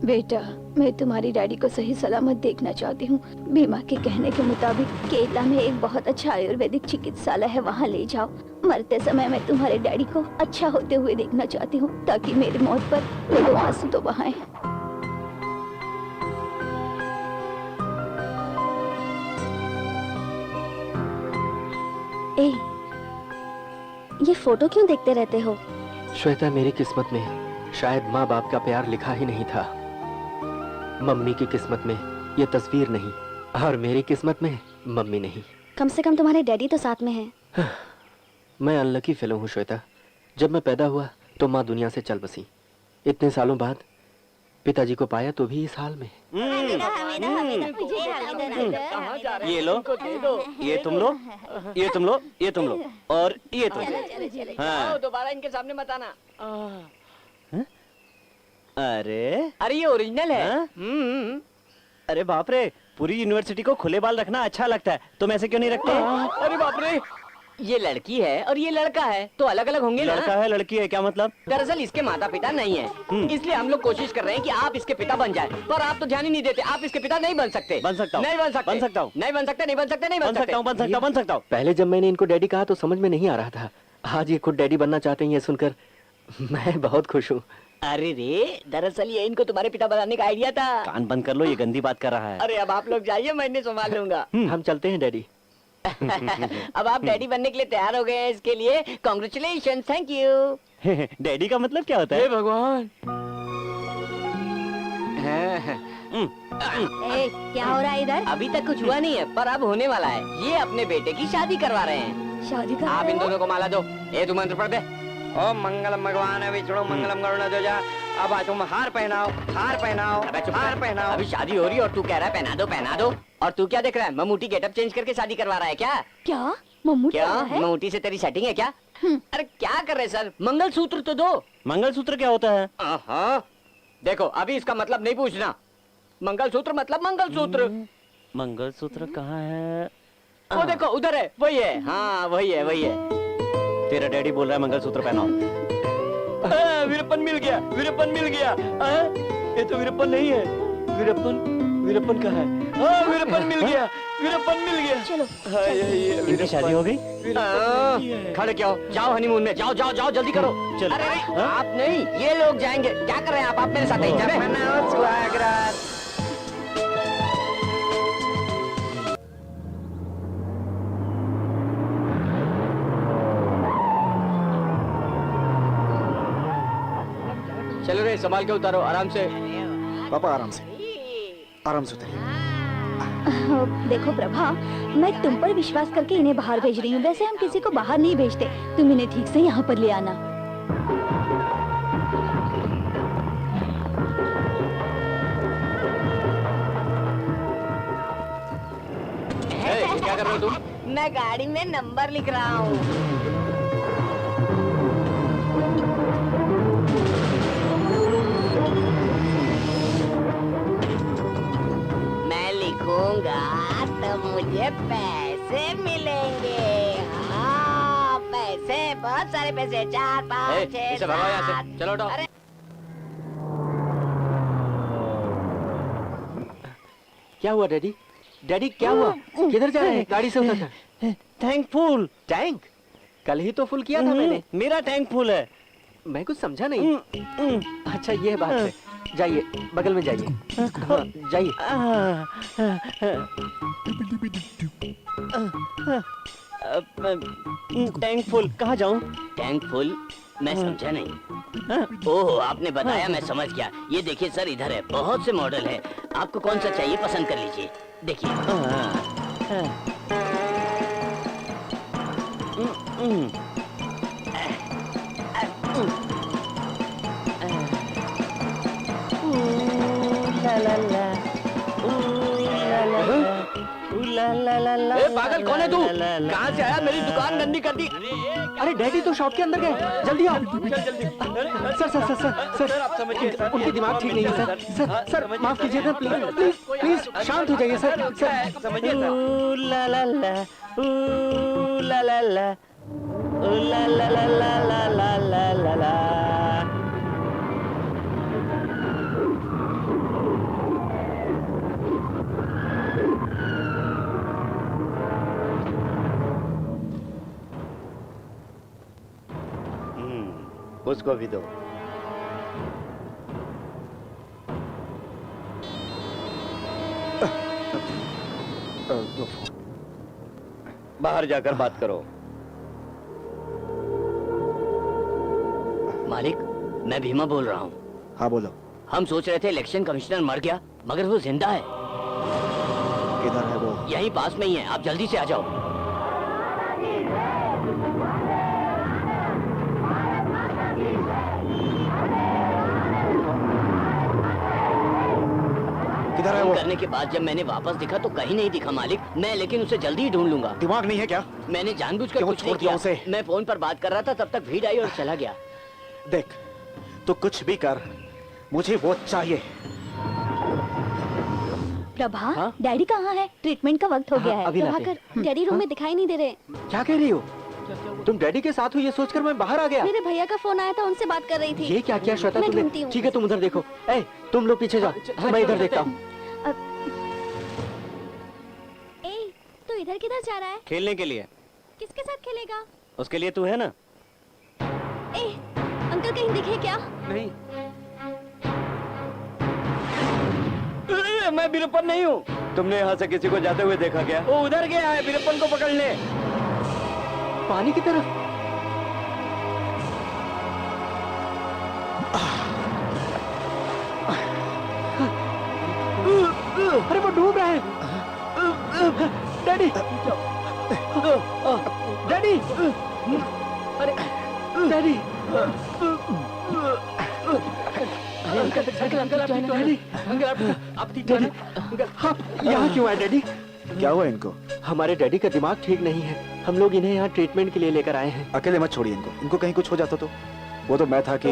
बेटा, मैं तुम्हारी डैडी को सही सलामत देखना चाहती हूँ। बीमा के कहने के मुताबिक केरला में एक बहुत अच्छा आयुर्वेदिक चिकित्सालय है, वहाँ ले जाओ। मरते समय मैं तुम्हारे डैडी को अच्छा होते हुए देखना चाहती हूँ ताकि मेरी मौत पर वो 2 आंसू तो बहाएं। ए, ये फोटो क्यों देखते रहते हो? श्वेता, मेरी किस्मत में शायद माँ बाप का प्यार लिखा ही नहीं था। मम्मी की किस्मत में ये तस्वीर नहीं और मेरी किस्मत में मम्मी नहीं। कम से कम तुम्हारे डैडी तो साथ में हैं। मैं अनलकी फेलो हूँ श्वेता। जब मैं पैदा हुआ तो माँ दुनिया से चल बसी। इतने सालों बाद पिताजी को पाया तो भी इस हाल में। ये लो, ये तुम लो, ये तुम लो, ये तुम लो और ये तुम। हाँ। दोबारा इनके सामने मत आना। अरे ये ओरिजिनल है। अरे बाप रे, पूरी यूनिवर्सिटी को खुले बाल रखना अच्छा लगता है, तुम ऐसे क्यों नहीं रखते? अरे बाप रे, ये लड़की है और ये लड़का है तो अलग अलग होंगे ना? लड़का है लड़की है, क्या मतलब? दरअसल इसके माता पिता नहीं है, इसलिए हम लोग कोशिश कर रहे हैं कि आप इसके पिता बन जाए, पर आप तो ध्यान ही नहीं देते। आप इसके पिता नहीं बन सकते। बन सकता हूँ, नहीं बन सकते, बन सकता हूँ, नहीं बन सकते, नहीं बन सकते, नहीं बन सकता हूँ, बन सकता हूँ, बन सकता हूँ। पहले जब मैंने इनको डैडी कहा तो समझ में नहीं आ रहा था। आज ये खुद डैडी बनना चाहते हैं, ये सुनकर मैं बहुत खुश हूँ। अरे रे, दरअसल ये इनको तुम्हारे पिता बनाने का आइडिया था। कान बंद कर लो, ये गंदी बात कर रहा है। अरे अब आप लोग जाइए, मैं इन्हें संभाल लूंगा। हम चलते हैं डैडी। अब आप डैडी बनने के लिए तैयार हो गए हैं, इसके लिए कॉन्ग्रेचुलेशन, थैंक यू। डैडी का मतलब क्या होता है? भगवान, क्या हो रहा है इधर? अभी तक कुछ हुआ नहीं है पर अब होने वाला है। ये अपने बेटे की शादी करवा रहे हैं। शादी का? आप इन दोनों को माला दो। ये तू मंत्र पढ़ दे। ओम मंगलम भगवान विष्णु मंगलम गरुड़ध्वजा। अब आज तुम हार पहनाओ, हार पहनाओ, हार पहनाओ। अभी शादी हो रही है और तू कह रहा है पहना दो, पहना दो। और तू क्या देख रहा है? ममूटी गेटअप चेंज करके शादी करवा रहा है क्या? क्या मम्मू क्या ममूटी से तेरी सेटिंग है क्या? अरे क्या कर रहे सर, मंगलसूत्र तो दो। मंगलसूत्र क्या होता है? देखो अभी इसका मतलब नहीं पूछना। मंगलसूत्र मतलब मंगलसूत्र। मंगलसूत्र कहाँ है? वो देखो उधर है, वही है। हाँ वही है, वही है। तेरा डैडी बोल रहा है मंगलसूत्र पहनाओ। मेरे वीरप्पन मिल गया, वीरप्पन मिल गया। ये तो वीरप्पन नहीं है। वीरप्पन कहाँ है? हाँ, वीरप्पन मिल गया, वीरप्पन मिल गया। चलो इनकी शादी हो गई? खड़े क्या हो? जाओ हनीमून में, जाओ जाओ जाओ, जल्दी करो। चलो। अरे अरे, आप नहीं, ये लोग जाएंगे। क्या कर रहे हैं आप मेरे साथ आइए। चलो रे, संभाल के उतारो, आराम से। पापा आराम से उतरिए। देखो प्रभा, मैं तुम पर विश्वास करके इन्हें बाहर भेज रही हूँ। वैसे हम किसी को बाहर नहीं भेजते। तुम इन्हें ठीक से यहाँ पर ले आना। क्या कर रहे हो तुम? मैं गाड़ी में नंबर लिख रहा हूँ। मैं लिखूंगा तो मुझे पैसे मिलेंगे। हाँ, पैसे, बहुत सारे पैसे। 4 5 6 इसे भगाओ यहाँ से। चलो उठो। क्या हुआ डैडी? डैडी क्या हुआ? किधर जा रहे हैं? गाड़ी से उतर। Tank full. टैंक? कल ही तो फुल किया था मैंने। मेरा टैंक फुल है। मैं कुछ समझा नहीं। अच्छा ये बात है। जाइए, बगल में जाइए। हाँ, जाइए। टैंक फुल कहाँ जाऊँ? Tank full? मैं समझा नहीं। ओह, आपने बताया, मैं समझ गया। ये देखिए सर, इधर है, बहुत से मॉडल है। आपको कौन सा चाहिए पसंद कर लीजिए। देखिए। ए, पागल कौन है तू? कहाँ से आया? मेरी दुकान गंदी कर दी। अरे डैडी तो शॉप के अंदर गए। जल्दी आओ। Sir sir sir sir sir आप समझिए। उनकी दिमाग ठीक नहीं है सर। सर सर माफ कीजिए ना, प्लीज प्लीज प्लीज शांत हो जाइए सर। सर समझिए ना। ला ला ला, ला ला ला, ला ला ला ला ला ला ला ला। उसको भी दो। बाहर जाकर बात करो। मालिक, मैं भीमा बोल रहा हूँ। हाँ बोलो। हम सोच रहे थे इलेक्शन कमिश्नर मर गया, मगर वो जिंदा है। किधर है वो? यहीं पास में ही है, आप जल्दी से आ जाओ। किधर है वो? करने के बाद जब मैंने वापस देखा तो कहीं नहीं दिखा मालिक। मैं लेकिन उसे जल्दी ही ढूंढ लूंगा। दिमाग नहीं है क्या? मैंने जानबूझकर क्यों कुछ नहीं छोड़ दिया किया। उसे? मैं फोन पर बात कर रहा था, तब तक भीड़ आई और चला गया। देख, तो कुछ भी कर, मुझे वो चाहिए। प्रभा, हाँ? डैडी कहाँ है? ट्रीटमेंट का वक्त हो गया है। अभी लाते प्रभाकर, डैडी रूम में दिखाई नहीं दे रहे। क्या कह रही हो? तुम डैडी के साथ हो ये सोचकर मैं बाहर आ गया। मेरे भैया का फोन आया था, उनसे बात कर रही थी। ये क्या किया श्वेता मैं ढूंढती तुमने? हूँ। ठीक है तुम उधर देखो। ए, तुम लोग पीछे जाओ, मैं इधर देखता हूँ। ए, तू इधर किधर जा रहा है? खेलने के लिए। किसके साथ खेलेगा? उसके लिए तू है ना। ए, अंकल कहीं दिखे क्या? नहीं। मैं वीरप्पन नहीं हूँ। तुमने यहाँ से किसी को जाते हुए देखा क्या? वो उधर गया है वीरप्पन को पकड़ने। पानी की तरफ। अरे वो डूब रहा है। डैडी, डैडी, अरे डैडी, अंकल आप ठीक है? आप यहाँ क्यों आए डैडी? क्या हुआ इनको? हमारे डैडी का दिमाग ठीक नहीं है। हम लोग इन्हें यहाँ ट्रीटमेंट के लिए लेकर आए हैं। अकेले मत छोड़िए इनको। इनको कहीं कुछ हो जाता तो? वो तो मैं था कि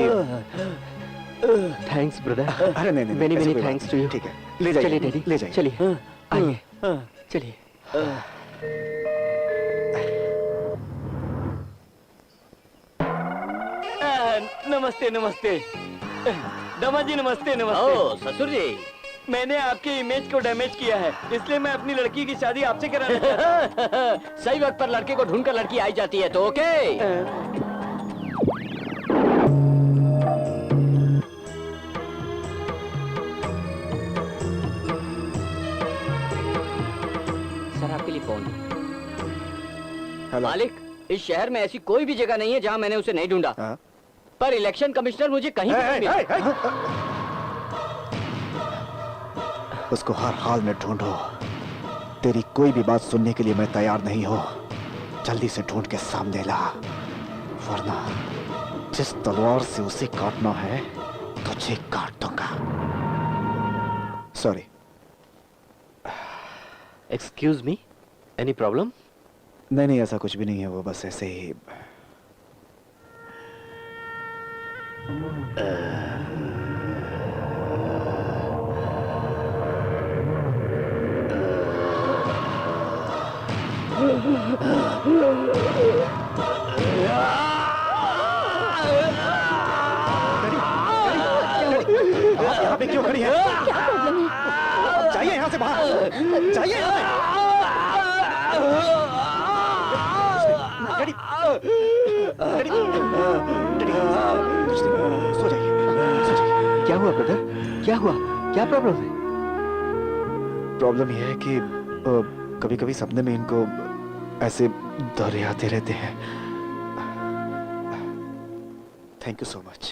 थैंक्स ब्रदर। अरे नहीं नहीं, मेनी ऐसी मेनी कोई बात थैंक्स नहीं। To you. ठीक है, ले जाइए। चलिए डैडी, ले जाइए। चलिए आइए, चलिए। नमस्ते नमस्ते। दमा जी नमस्ते नमस्ते। ओ ससुर जी, मैंने आपके इमेज को डैमेज किया है, इसलिए मैं अपनी लड़की की शादी आपसे कराना चाहता हूँ। सही वक्त पर लड़के को ढूंढकर लड़की आई जाती है तो ओके। सर आपके लिए फोन। मालिक, इस शहर में ऐसी कोई भी जगह नहीं है जहां मैंने उसे नहीं ढूंढा। पर इलेक्शन कमिश्नर मुझे कहीं नहीं मिला। उसको हर हाल में ढूंढो। तेरी कोई भी बात सुनने के लिए मैं तैयार नहीं हूं। जल्दी से ढूंढ के सामने ला, वरना जिस तलवार से उसे काटना है तुझे काट दूंगा। Sorry. Excuse me, any problem? नहीं नहीं, ऐसा कुछ भी नहीं है, वो बस ऐसे ही। यहाँ पे क्यों खड़ी है? क्या प्रॉब्लम है? जाइए यहाँ से बाहर, जाइए यहाँ से। डैडी, डैडी, डैडी, सो जाइए, सो जाइए। क्या हुआ ब्रदर? क्या हुआ? क्या प्रॉब्लम है? प्रॉब्लम यह है कि कभी कभी सपने में इनको ऐसे दौरे आते रहते हैं। Thank you so much.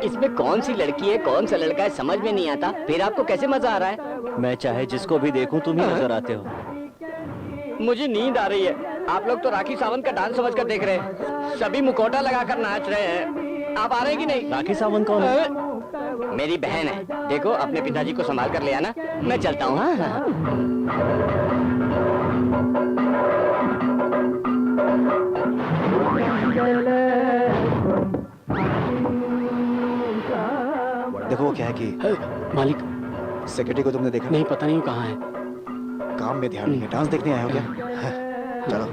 इसमें कौन सी लड़की है कौन सा लड़का है समझ में नहीं आता, फिर आपको कैसे मजा आ रहा है? मैं चाहे जिसको भी देखूं तुम ही नजर आते हो। मुझे नींद आ रही है। आप लोग तो राखी सावंत का डांस समझकर देख रहे हैं। सभी मुखौटा लगाकर नाच रहे हैं। आप आ रहे हैं कि नहीं? राखी सावंत कौन है? मेरी बहन है। देखो अपने पिताजी को संभाल कर ले आना। मैं चलता हूँ। हाँ? देखो वो क्या है कि मालिक, सेक्रेटरी को तुमने देखा? नहीं, पता नहीं कहाँ है। काम में ध्यान नहीं है। डांस देखने आए हो क्या? चलो।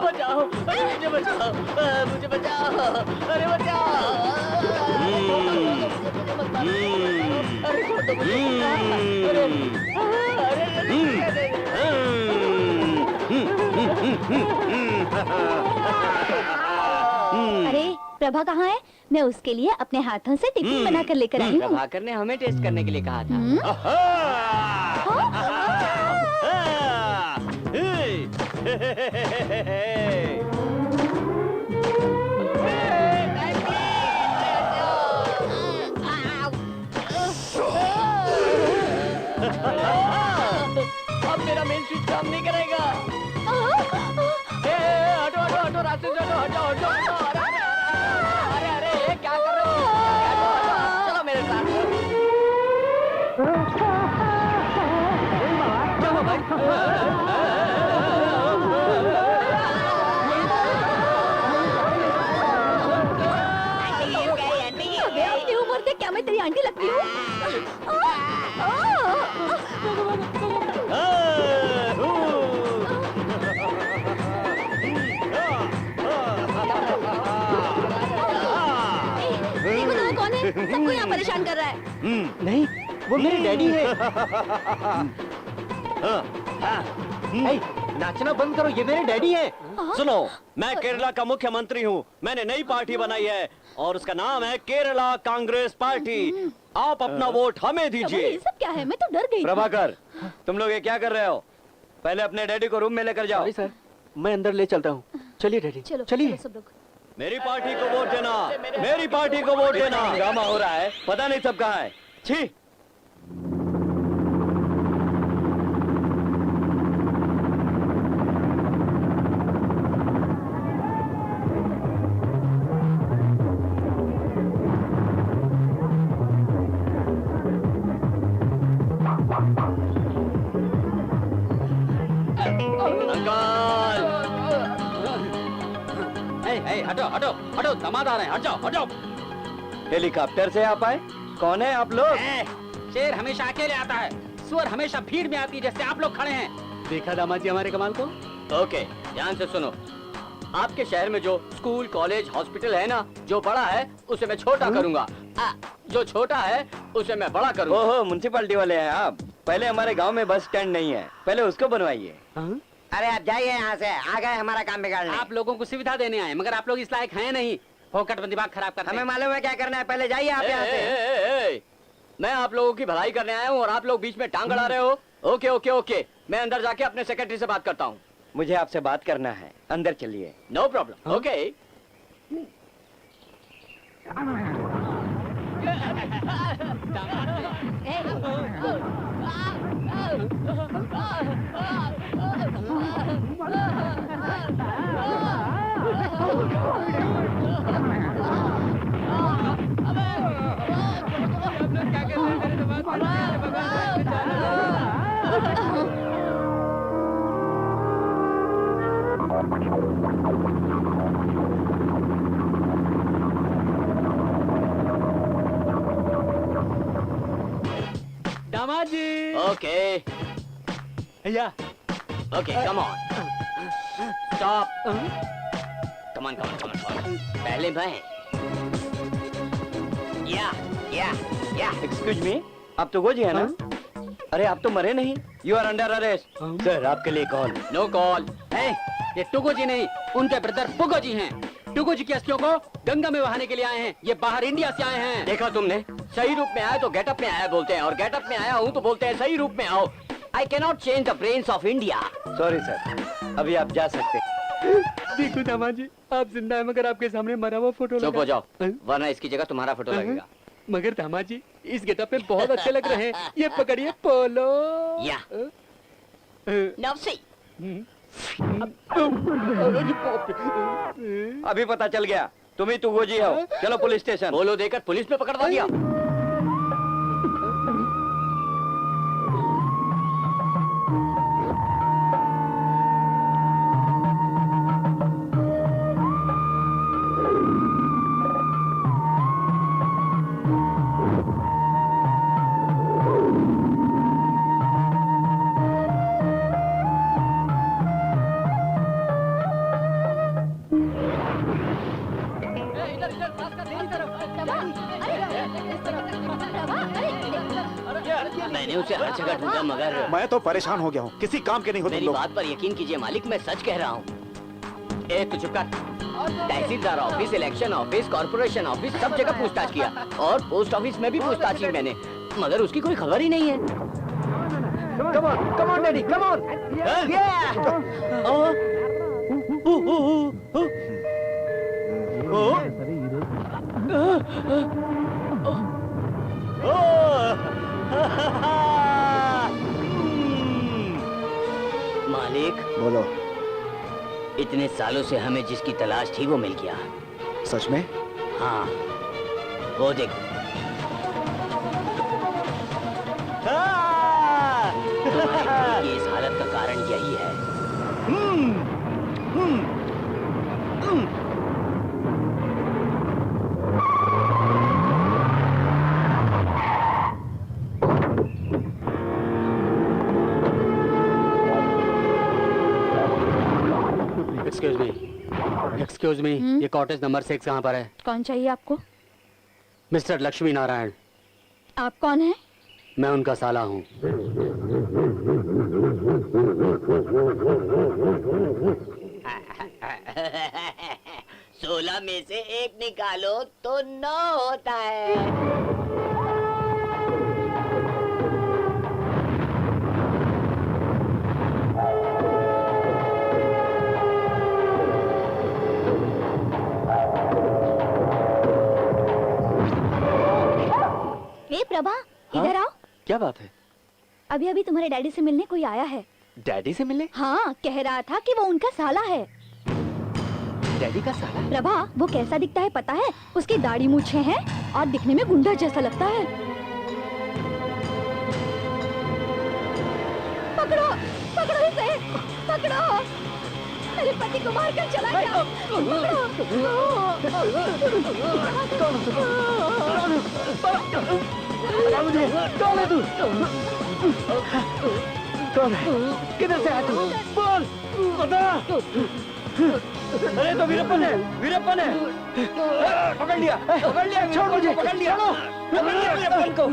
बचाओ, मुझे बचाओ, मुझे बचाओ, अरे बचाओ, अरे छोड़ दो मुझे, अरे प्रभा कहाँ है? मैं उसके लिए अपने हाथों से टिफिन बना कर लेकर आई हूँ। प्रभाकर ने हमें टेस्ट करने के लिए कहा था। अब मेरा मेन स्विच काम नहीं करेगा। हटो हटो हटो, रास्ते से हटो हटो हटो हटो। अरे अरे ये क्या कर रहे हो? चलो मेरे साथ। चलो भाई। अपनी उम्र से क्या मैं तेरी आंटी लगती हूँ? कौन है? सबको यहाँ परेशान कर रहा है। नहीं, वो मेरे डैडी है। नाचना बंद करो, ये मेरे डैडी है। सुनो, मैं केरला का मुख्यमंत्री हूँ। मैंने नई पार्टी बनाई है और उसका नाम है केरला कांग्रेस पार्टी। आप अपना वोट हमें दीजिए। ये सब क्या है? मैं तो डर गई। प्रभाकर, तुम लोग ये क्या कर रहे हो? पहले अपने डैडी को रूम में लेकर जाओ। सर, मैं अंदर ले चलता हूँ। चलिए डैडी, चलो चलिए। सब लोग। मेरी पार्टी को वोट देना, मेरी पार्टी को वोट देना। ड्रामा हो रहा है, पता नहीं सब कहाँ है। छी। हटो हटो हटो, दामाद आ रहे हैं, हट जाओ हट जाओ। हेलीकॉप्टर से आप आए? कौन है आप लोग? शेर हमेशा अकेले आता है, सुअर हमेशा भीड़ में आती है, जैसे आप लोग खड़े हैं। देखा दामाद जी हमारे कमाल को? ओके, ध्यान से सुनो। आपके शहर में जो स्कूल, कॉलेज, हॉस्पिटल है ना, जो बड़ा है उसे मैं छोटा करूंगा, जो छोटा है उसे मैं बड़ा करूंगा। ओहो, म्युनिसिपैलिटी वाले हैं आप। पहले हमारे गांव में बस स्टैंड नहीं है, पहले उसको बनवाइए। अरे आप जाइए यहाँ से, आ गए हमारा काम बिगाड़ने। आप लोगों को सुविधा देने आए, मगर आप लोग इस लायक हैं नहीं। फोकट में दिमाग खराब करते हमें हैं। मालूम है क्या करना है, पहले जाइए आप यहाँ से। मैं आप लोगों की भलाई करने आया हूँ और आप लोग बीच में टांग अड़ा रहे हो। ओके ओके ओके, मैं अंदर जाके अपने सेक्रेटरी से बात करता हूँ। मुझे आपसे बात करना है, अंदर चलिए। No problem. ओके। दामाद जी। ओके भैया। Okay, come on, stop, come on come on come on. पहले मैं। या एक्सक्यूज मी, आप तो गोजी है ना? अरे आप तो मरे नहीं। You are under arrest. Sir आपके लिए कॉल। No call. ये टुगो जी नहीं, उनके ब्रदर पुगो जी हैं। टुगो जी की अस्थियों को गंगा में बहाने के लिए आए हैं। ये बाहर इंडिया से आए हैं। देखा तुमने, सही रूप में आया तो गेटअप में आया बोलते हैं, और गेटअप में आया हूँ तो बोलते हैं सही रूप में आओ। I can not change the brains of India. Sorry sir, अभी आप जा सकते हैं। देखो दामाद जी, आप जिंदा है मगर आपके सामने मरा हुआ फोटो चुप हो जाओ, वरना इसकी जगह तुम्हारा फोटो लगेगा। मगर दामाद जी, इस गेटअप में बहुत अच्छे लग रहे हैं। ये पकड़िए पोलो। या नवसी। अभी पता चल गया तुम ही तू गोजी हो। चलो पुलिस स्टेशन। बोलो देकर पुलिस में पकड़वा दिया। मैंने उसे हर जगह ढूंढा मगर मैं तो परेशान हो गया हूँ, किसी काम के नहीं हो तुम मेरी लोग। बात पर यकीन कीजिए मालिक, मैं सच कह रहा हूँ। ए तू चुप कर। तहसीलदार office, election office, corporation office, सब जगह पूछताछ किया, और पोस्ट ऑफिस में भी पूछताछ की मैंने, मगर उसकी कोई खबर ही नहीं है। Come on, Daddy, come on. मालिक बोलो। इतने सालों से हमें जिसकी तलाश थी वो मिल गया। सच में? हाँ, वो देख। तुम्हारे भाई की इस हालत का कारण यही है। एक्सक्यूज मी, ये कॉटेज नंबर 6 कहाँ पर है? कौन चाहिए आपको? मिस्टर लक्ष्मी नारायण। आप कौन है? मैं उनका साला हूँ। 16 में से 1 निकालो तो 9 होता है। ए प्रभा, इधर आओ। क्या बात है? अभी अभी तुम्हारे डैडी से मिलने कोई आया है। डैडी से मिलने? हाँ, कह रहा था कि वो उनका साला है। डैडी का साला? प्रभा, वो कैसा दिखता है पता है? उसकी दाढ़ी मूछें हैं और दिखने में गुंडा जैसा लगता है। पकड़ो, पकड़ो इसे, पकड़ो। मेरे पति को मारकर चला गया। मुझे कौन है तू? कौन है? किधर से आया तू? बोल, बता। अरे तो वीरप्पन है, वीरप्पन है। पकड़ लिया, छोड़ मुझे, पकड़ लिया वीरप्पन को,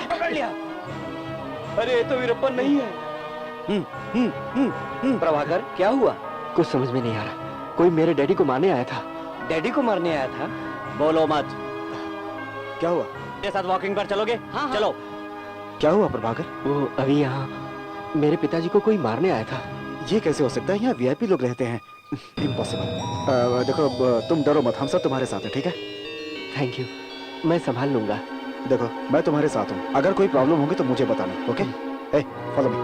पकड़ लिया। अरे ये तो वीरप्पन नहीं है। प्रभाकर, क्या हुआ? कुछ समझ में नहीं आ रहा। कोई मेरे डैडी को मारने आया था। डैडी को मारने आया था? बोलो मत। क्या हुआ? मेरे साथ वॉकिंग पर चलोगे? हाँ, चलो। क्या हुआ प्रभाकर? वो अभी यहाँ मेरे पिताजी को कोई मारने आया था। ये कैसे हो सकता है? यहाँ वीआईपी लोग रहते हैं। इम्पॉसिबल। देखो तुम डरो मत, हम सब तुम्हारे साथ हैं, ठीक है? थैंक यू, मैं संभाल लूंगा। देखो मैं तुम्हारे साथ हूँ, अगर कोई प्रॉब्लम होगी तो मुझे बताना, ओके? ए, फॉलो मी।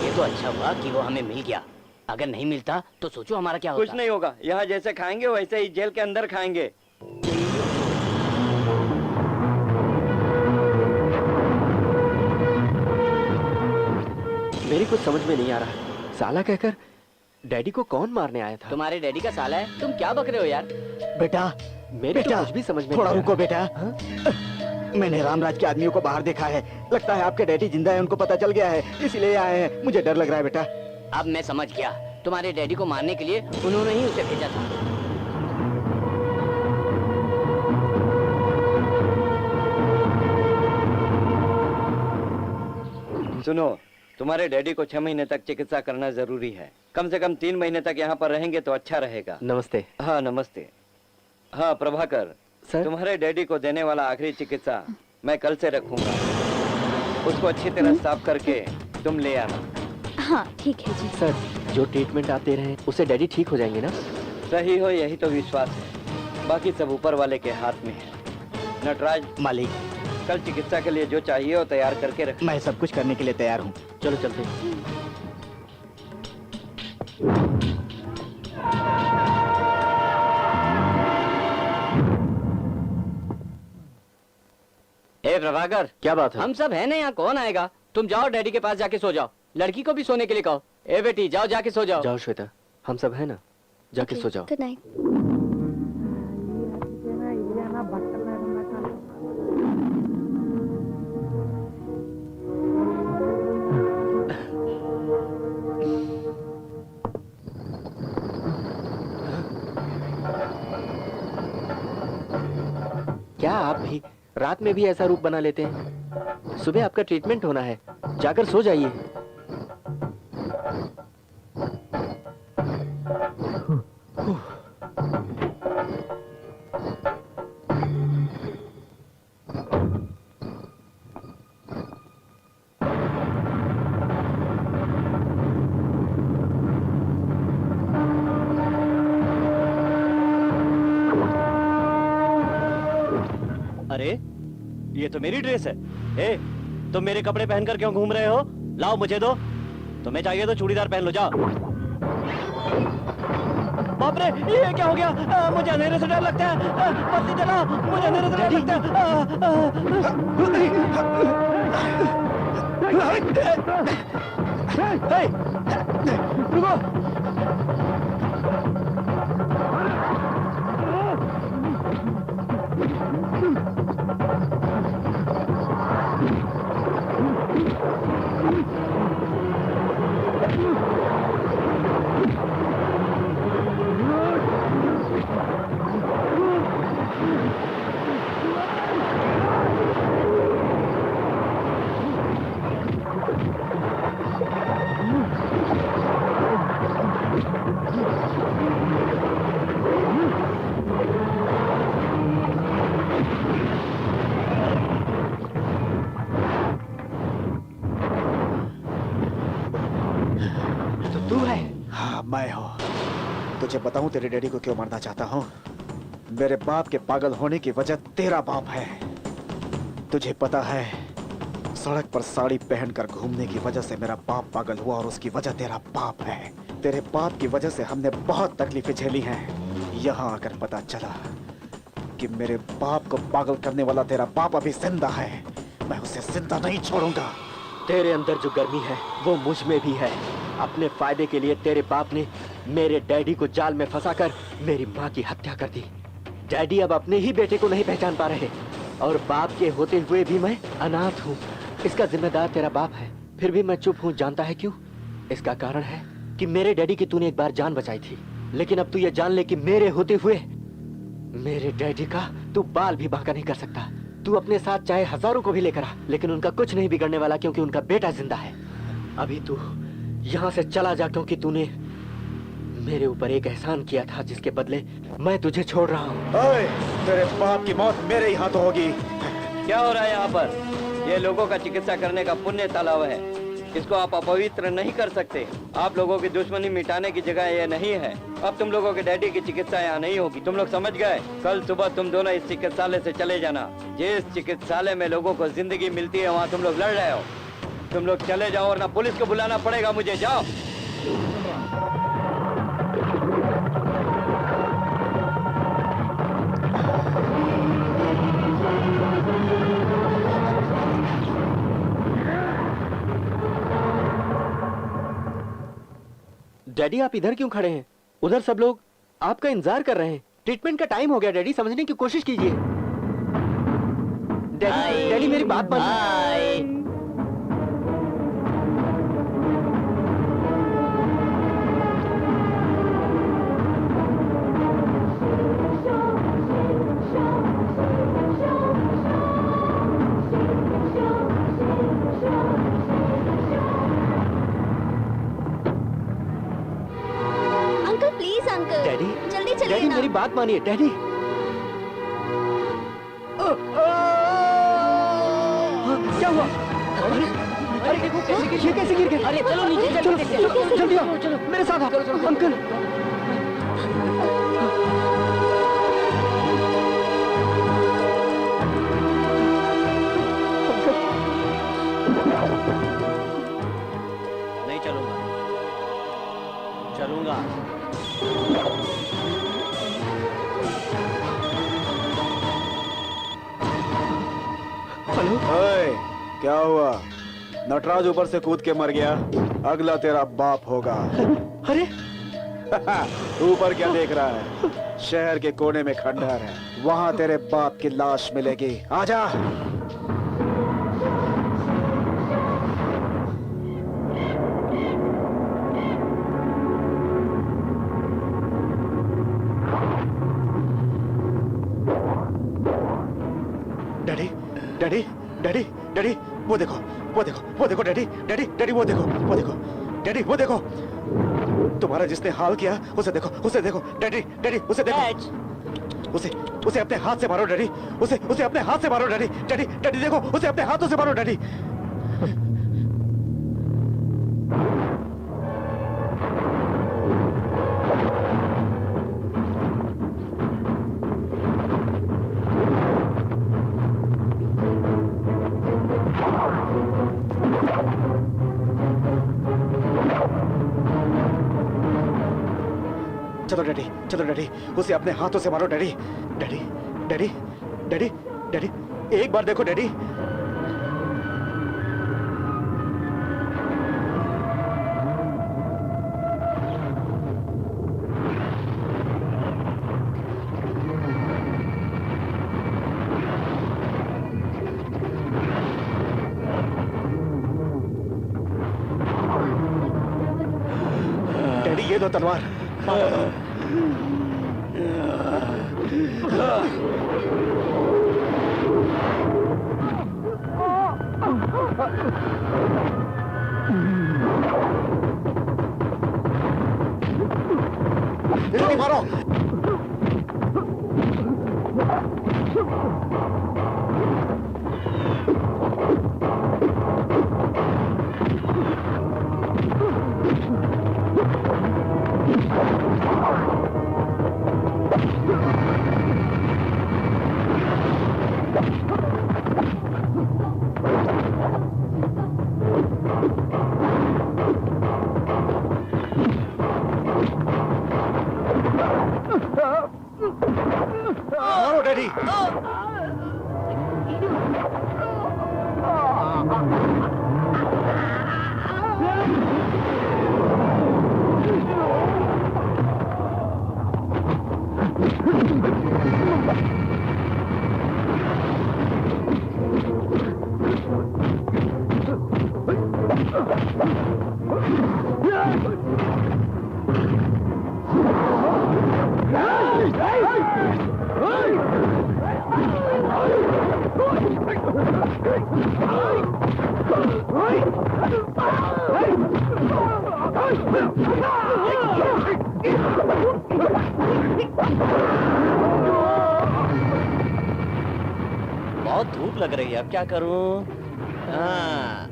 ये तो अच्छा हुआ कि वो हमें मिल गया। अगर नहीं मिलता तो सोचो हमारा क्या होता। कुछ नहीं होगा, यहाँ जैसे खाएंगे वैसे ही जेल के अंदर खाएंगे। मेरी कुछ समझ में नहीं आ रहा। साला कहकर डैडी को कौन मारने आया था? तुम्हारे डैडी का साला है। तुम क्या बक रहे हो यार? बेटा, मेरे तो कुछ भी समझ में थोड़ा नहीं आ रुको बेटा। हाँ? मैंने रामराज के आदमियों को बाहर देखा है। लगता है आपके डैडी जिंदा है, उनको पता चल गया है, इसलिए आए हैं। मुझे डर लग रहा है बेटा। अब मैं समझ गया, तुम्हारे डैडी को मारने के लिए उन्होंने ही उसे भेजा था। सुनो, तुम्हारे डैडी को 6 महीने तक चिकित्सा करना जरूरी है। कम से कम 3 महीने तक यहाँ पर रहेंगे तो अच्छा रहेगा। नमस्ते। हाँ नमस्ते। हाँ प्रभाकर, सर? तुम्हारे डैडी को देने वाला आखिरी चिकित्सा मैं कल से रखूंगा। उसको अच्छी तरह साफ करके तुम ले आना। हाँ ठीक है जी। सर, जो ट्रीटमेंट आप दे रहे हैं उससे डैडी ठीक हो जाएंगे ना? सही हो यही तो विश्वास है, बाकी सब ऊपर वाले के हाथ में है। नटराज मालिक, कल चिकित्सा के लिए जो चाहिए वो तैयार करके रख। मैं सब कुछ करने के लिए तैयार हूँ। चलो चलते हैं। ए प्रभाकर, क्या बात है? हम सब है ना यहाँ, कौन आएगा? तुम जाओ डैडी के पास जाके सो जाओ। लड़की को भी सोने के लिए कहो। ए बेटी जाओ, जाके सो जाओ। जाओ श्वेता, हम सब है ना, जाके सो जाओ। Good night. क्या आप भी रात में भी ऐसा रूप बना लेते हैं? सुबह आपका ट्रीटमेंट होना है, जाकर सो जाइए। अरे ये तो मेरी ड्रेस है। ए, तुम मेरे कपड़े पहनकर क्यों घूम रहे हो? लाओ मुझे दो। तुम्हें चाहिए तो चूड़ीदार पहन लो, जाओ। बाप रे, ये क्या हो गया? मुझे अंधेरे से डर लगता है। बत्ती जलाओ, मुझे अंधेरे से डर लगता है। रुको। मैं हूँ। तुझे बताऊं तेरे डैडी को क्यों मारना चाहता हूं? मेरे बाप के पागल होने की वजह तेरा बाप है। तुझे पता है, सड़क पर साड़ी पहनकर घूमने की वजह से मेरा बाप पागल हुआ और उसकी वजह तेरा बाप है। तेरे बाप की वजह से हमने बहुत तकलीफें झेली हैं। यहाँ आकर पता चला कि मेरे बाप को पागल करने वाला तेरा बाप अभी जिंदा है। मैं उसे जिंदा नहीं छोड़ूंगा। तेरे अंदर जो गर्मी है वो मुझ में भी है। अपने फायदे के लिए तेरे बाप ने मेरे डैडी को जाल में फंसाकर मेरी माँ की हत्या कर दी। डैडी अब अपने ही बेटे को नहीं पहचान पा रहे और बाप के होते हुए भी मैं अनाथ हूँ। इसका जिम्मेदार तेरा बाप है, फिर भी मैं चुप हूँ। जानता है क्यों? इसका कारण है कि मेरे डैडी की तूने एक बार जान बचाई थी, लेकिन अब तू ये जान ले कि मेरे होते हुए मेरे डैडी का तू बाल भी बांका नहीं कर सकता। तू अपने साथ चाहे हजारों को भी लेकर आ, लेकिन उनका कुछ नहीं बिगड़ने वाला, क्योंकि उनका बेटा जिंदा है। अभी तू यहाँ से चला जा, क्योंकि तूने मेरे ऊपर एक एहसान किया था जिसके बदले मैं तुझे छोड़ रहा हूँ। तेरे बाप की मौत मेरे ही हाथों होगी। क्या हो रहा है यहाँ पर? ये लोगों का चिकित्सा करने का पुण्य तालाब है, इसको आप अपवित्र नहीं कर सकते। आप लोगों की दुश्मनी मिटाने की जगह ये नहीं है। अब तुम लोगों के डैडी की चिकित्सा यहाँ नहीं होगी, तुम लोग समझ गए? कल सुबह तुम दोनों इस चिकित्सालय से चले जाना। जिस चिकित्सालय में लोगों को जिंदगी मिलती है वहाँ तुम लोग लड़ रहे हो। तुम लोग चले जाओ और ना पुलिस को बुलाना पड़ेगा मुझे। जाओ। डैडी आप इधर क्यों खड़े हैं? उधर सब लोग आपका इंतजार कर रहे हैं। ट्रीटमेंट का टाइम हो गया डैडी, समझने की कोशिश कीजिए। डैडी डैडी मेरी बात मानिए। डैडी मेरी बात मानिए डैडी। क्या हुआ? अरे ये कैसे गिर गए? अरे चलो नीचे चलो जल्दी आओ, चलो मेरे साथ आओ। अंकल नहीं चलूंगा। चलूंगा। ओए, क्या हुआ? नटराज ऊपर से कूद के मर गया, अगला तेरा बाप होगा। अरे ऊपर क्या देख रहा है? शहर के कोने में खंडहर है, वहां तेरे बाप की लाश मिलेगी। आजा। डैडी डैडी डैडी डैडी वो देखो वो देखो वो देखो डैडी डैडी डैडी वो देखो वो देखो डैडी वो देखो। तुम्हारा जिसने हाल किया उसे देखो डैडी डैडी उसे देखो। उसे अपने हाथ से मारो डैडी। उसे अपने हाथ से मारो डैडी डैडी डैडी देखो उसे अपने हाथों से मारो डैडी। चलो डैडी उसे अपने हाथों से मारो daddy daddy daddy daddy daddy एक बार देखो डैडी। डैडी ये दो तलवार। जल्दी मारो। डैडी। बहुत धूप लग रही है, अब क्या करूं? हाँ।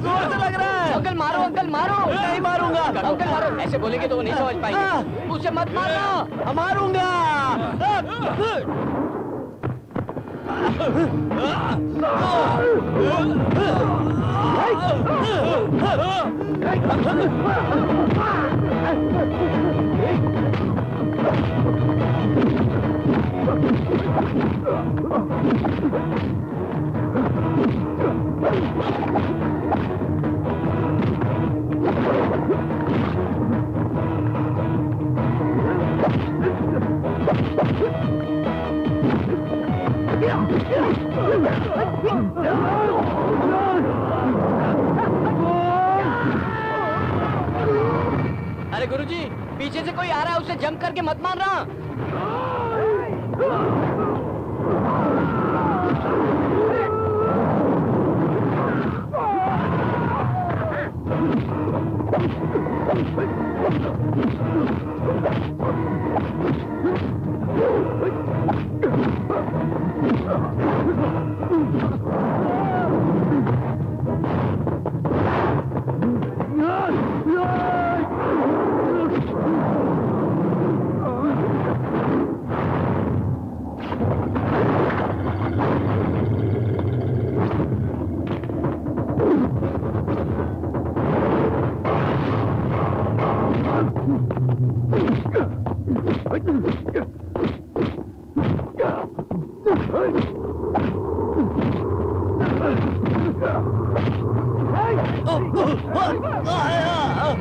जोर से लग रहा है। अंकल मारो, अंकल मारो। नहीं मारूंगा। अंकल मारो। ऐसे बोलेंगे तो वो नहीं समझ पाएंगे। मुझसे मत मारना। मारूंगा। अरे गुरुजी, पीछे से कोई आ रहा है, उसे जंप करके मत मारना।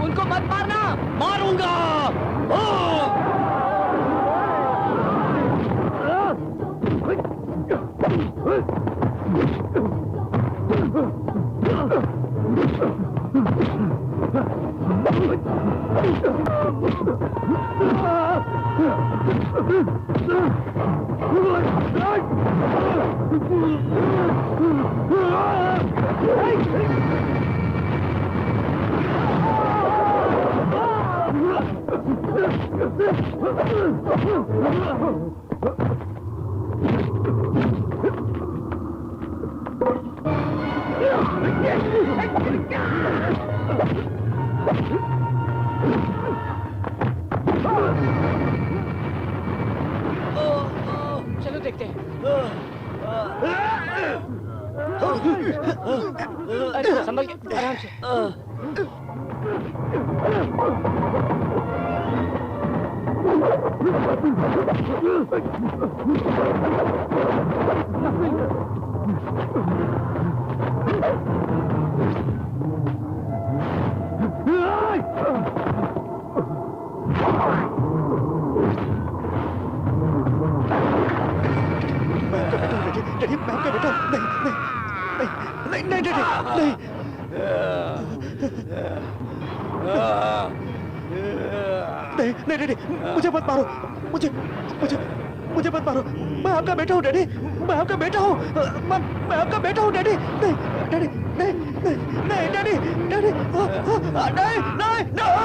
उनको मत मारना। मारूंगा। चलो देखते हैं। अरे संभल के, आराम से। डैडी, मैं आपका बेटा। नहीं नहीं नहीं डैडी, नहीं। नहीं नहीं डैडी, मुझे मत मारो। मुझे मुझे मुझे मत मारो। मैं आपका बेटा हूँ डैडी, मैं आपका बेटा हूँ। मैं आपका बेटा हूँ डैडी। नहीं डैडी, नहीं नहीं नहीं डैडी, डैडी, नहीं नहीं नहीं।